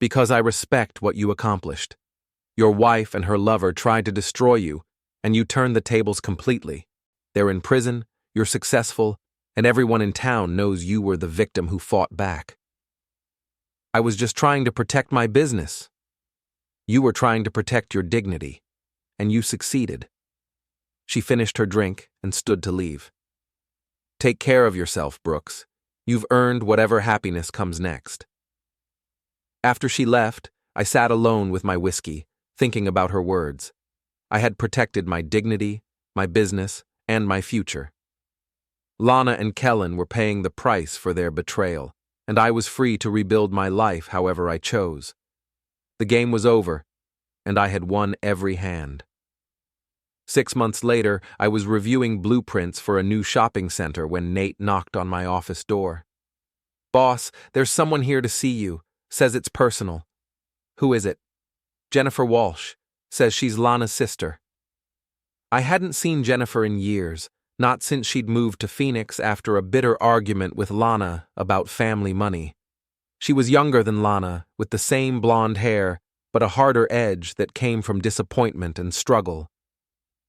"Because I respect what you accomplished. Your wife and her lover tried to destroy you, and you turned the tables completely. They're in prison, you're successful, and everyone in town knows you were the victim who fought back." "I was just trying to protect my business." "You were trying to protect your dignity, and you succeeded." She finished her drink and stood to leave. "Take care of yourself, Brooks. You've earned whatever happiness comes next." After she left, I sat alone with my whiskey, thinking about her words. I had protected my dignity, my business, and my future. Lana and Kellan were paying the price for their betrayal, and I was free to rebuild my life however I chose. The game was over, and I had won every hand. 6 months later, I was reviewing blueprints for a new shopping center when Nate knocked on my office door. "Boss, there's someone here to see you. Says it's personal." "Who is it?" "Jennifer Walsh. Says she's Lana's sister." I hadn't seen Jennifer in years, not since she'd moved to Phoenix after a bitter argument with Lana about family money. She was younger than Lana, with the same blonde hair, but a harder edge that came from disappointment and struggle.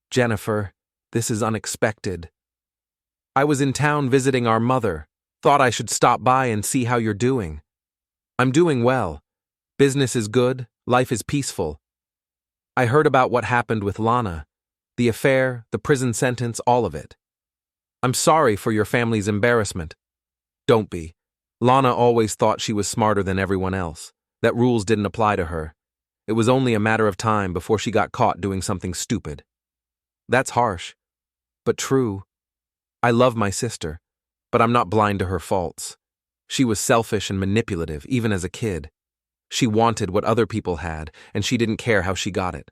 "Jennifer, this is unexpected. I was in town visiting our mother. Thought I should stop by and see how you're doing." "I'm doing well. Business is good, life is peaceful. I heard about what happened with Lana. The affair, the prison sentence, all of it. I'm sorry for your family's embarrassment." "Don't be. Lana always thought she was smarter than everyone else, that rules didn't apply to her. It was only a matter of time before she got caught doing something stupid." "That's harsh, but true. I love my sister, but I'm not blind to her faults. She was selfish and manipulative, even as a kid. She wanted what other people had, and she didn't care how she got it."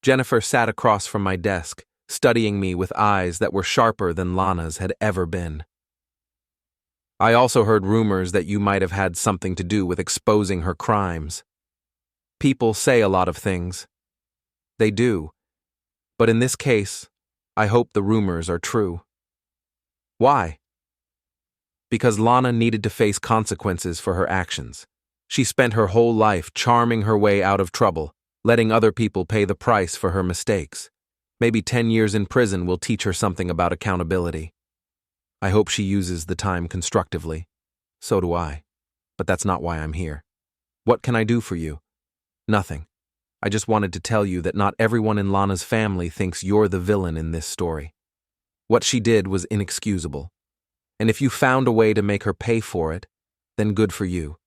Jennifer sat across from my desk, studying me with eyes that were sharper than Lana's had ever been. "I also heard rumors that you might have had something to do with exposing her crimes. People say a lot of things. They do. But in this case, I hope the rumors are true." "Why?" "Because Lana needed to face consequences for her actions. She spent her whole life charming her way out of trouble, letting other people pay the price for her mistakes. Maybe 10 years in prison will teach her something about accountability. I hope she uses the time constructively. So do I. But that's not why I'm here. What can I do for you?" "Nothing. I just wanted to tell you that not everyone in Lana's family thinks you're the villain in this story. What she did was inexcusable. And if you found a way to make her pay for it, then good for you."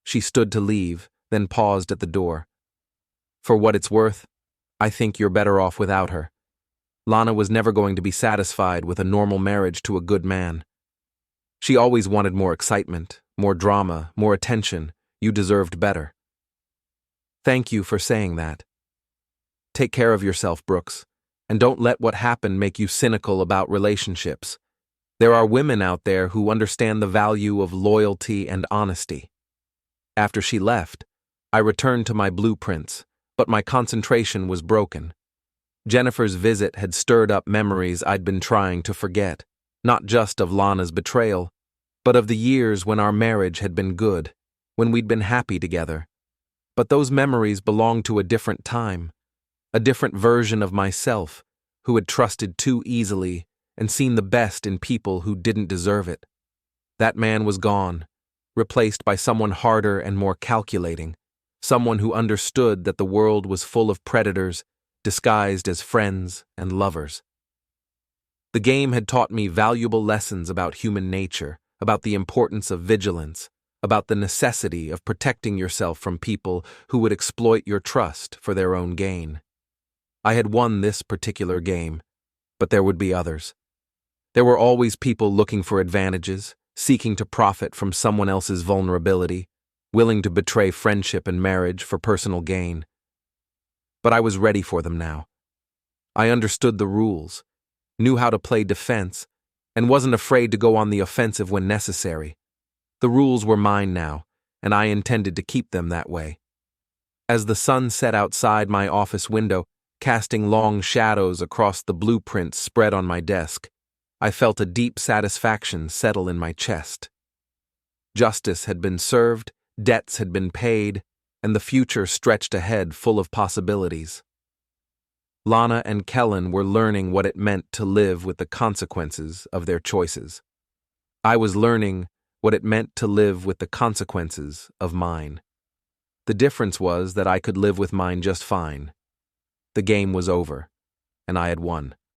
She stood to leave, then paused at the door. "For what it's worth, I think you're better off without her. Lana was never going to be satisfied with a normal marriage to a good man. She always wanted more excitement, more drama, more attention, You deserved better. Thank you for saying that. Take care of yourself, Brooks, and don't let what happened make you cynical about relationships. There are women out there who understand the value of loyalty and honesty. After she left, I returned to my blueprints, but my concentration was broken. Jennifer's visit had stirred up memories I'd been trying to forget, not just of Lana's betrayal, but of the years when our marriage had been good, when we'd been happy together. But those memories belonged to a different time, a different version of myself, who had trusted too easily and seen the best in people who didn't deserve it. That man was gone, replaced by someone harder and more calculating, someone who understood that the world was full of predators, disguised as friends and lovers. The game had taught me valuable lessons about human nature, about the importance of vigilance, about the necessity of protecting yourself from people who would exploit your trust for their own gain. I had won this particular game, but there would be others. There were always people looking for advantages, seeking to profit from someone else's vulnerability, willing to betray friendship and marriage for personal gain. But I was ready for them now. I understood the rules, knew how to play defense, and wasn't afraid to go on the offensive when necessary. The rules were mine now, and I intended to keep them that way. As the sun set outside my office window, casting long shadows across the blueprints spread on my desk, I felt a deep satisfaction settle in my chest. Justice had been served, debts had been paid, and the future stretched ahead full of possibilities. Lana and Kellan were learning what it meant to live with the consequences of their choices. I was learning what it meant to live with the consequences of mine. The difference was that I could live with mine just fine. The game was over, and I had won.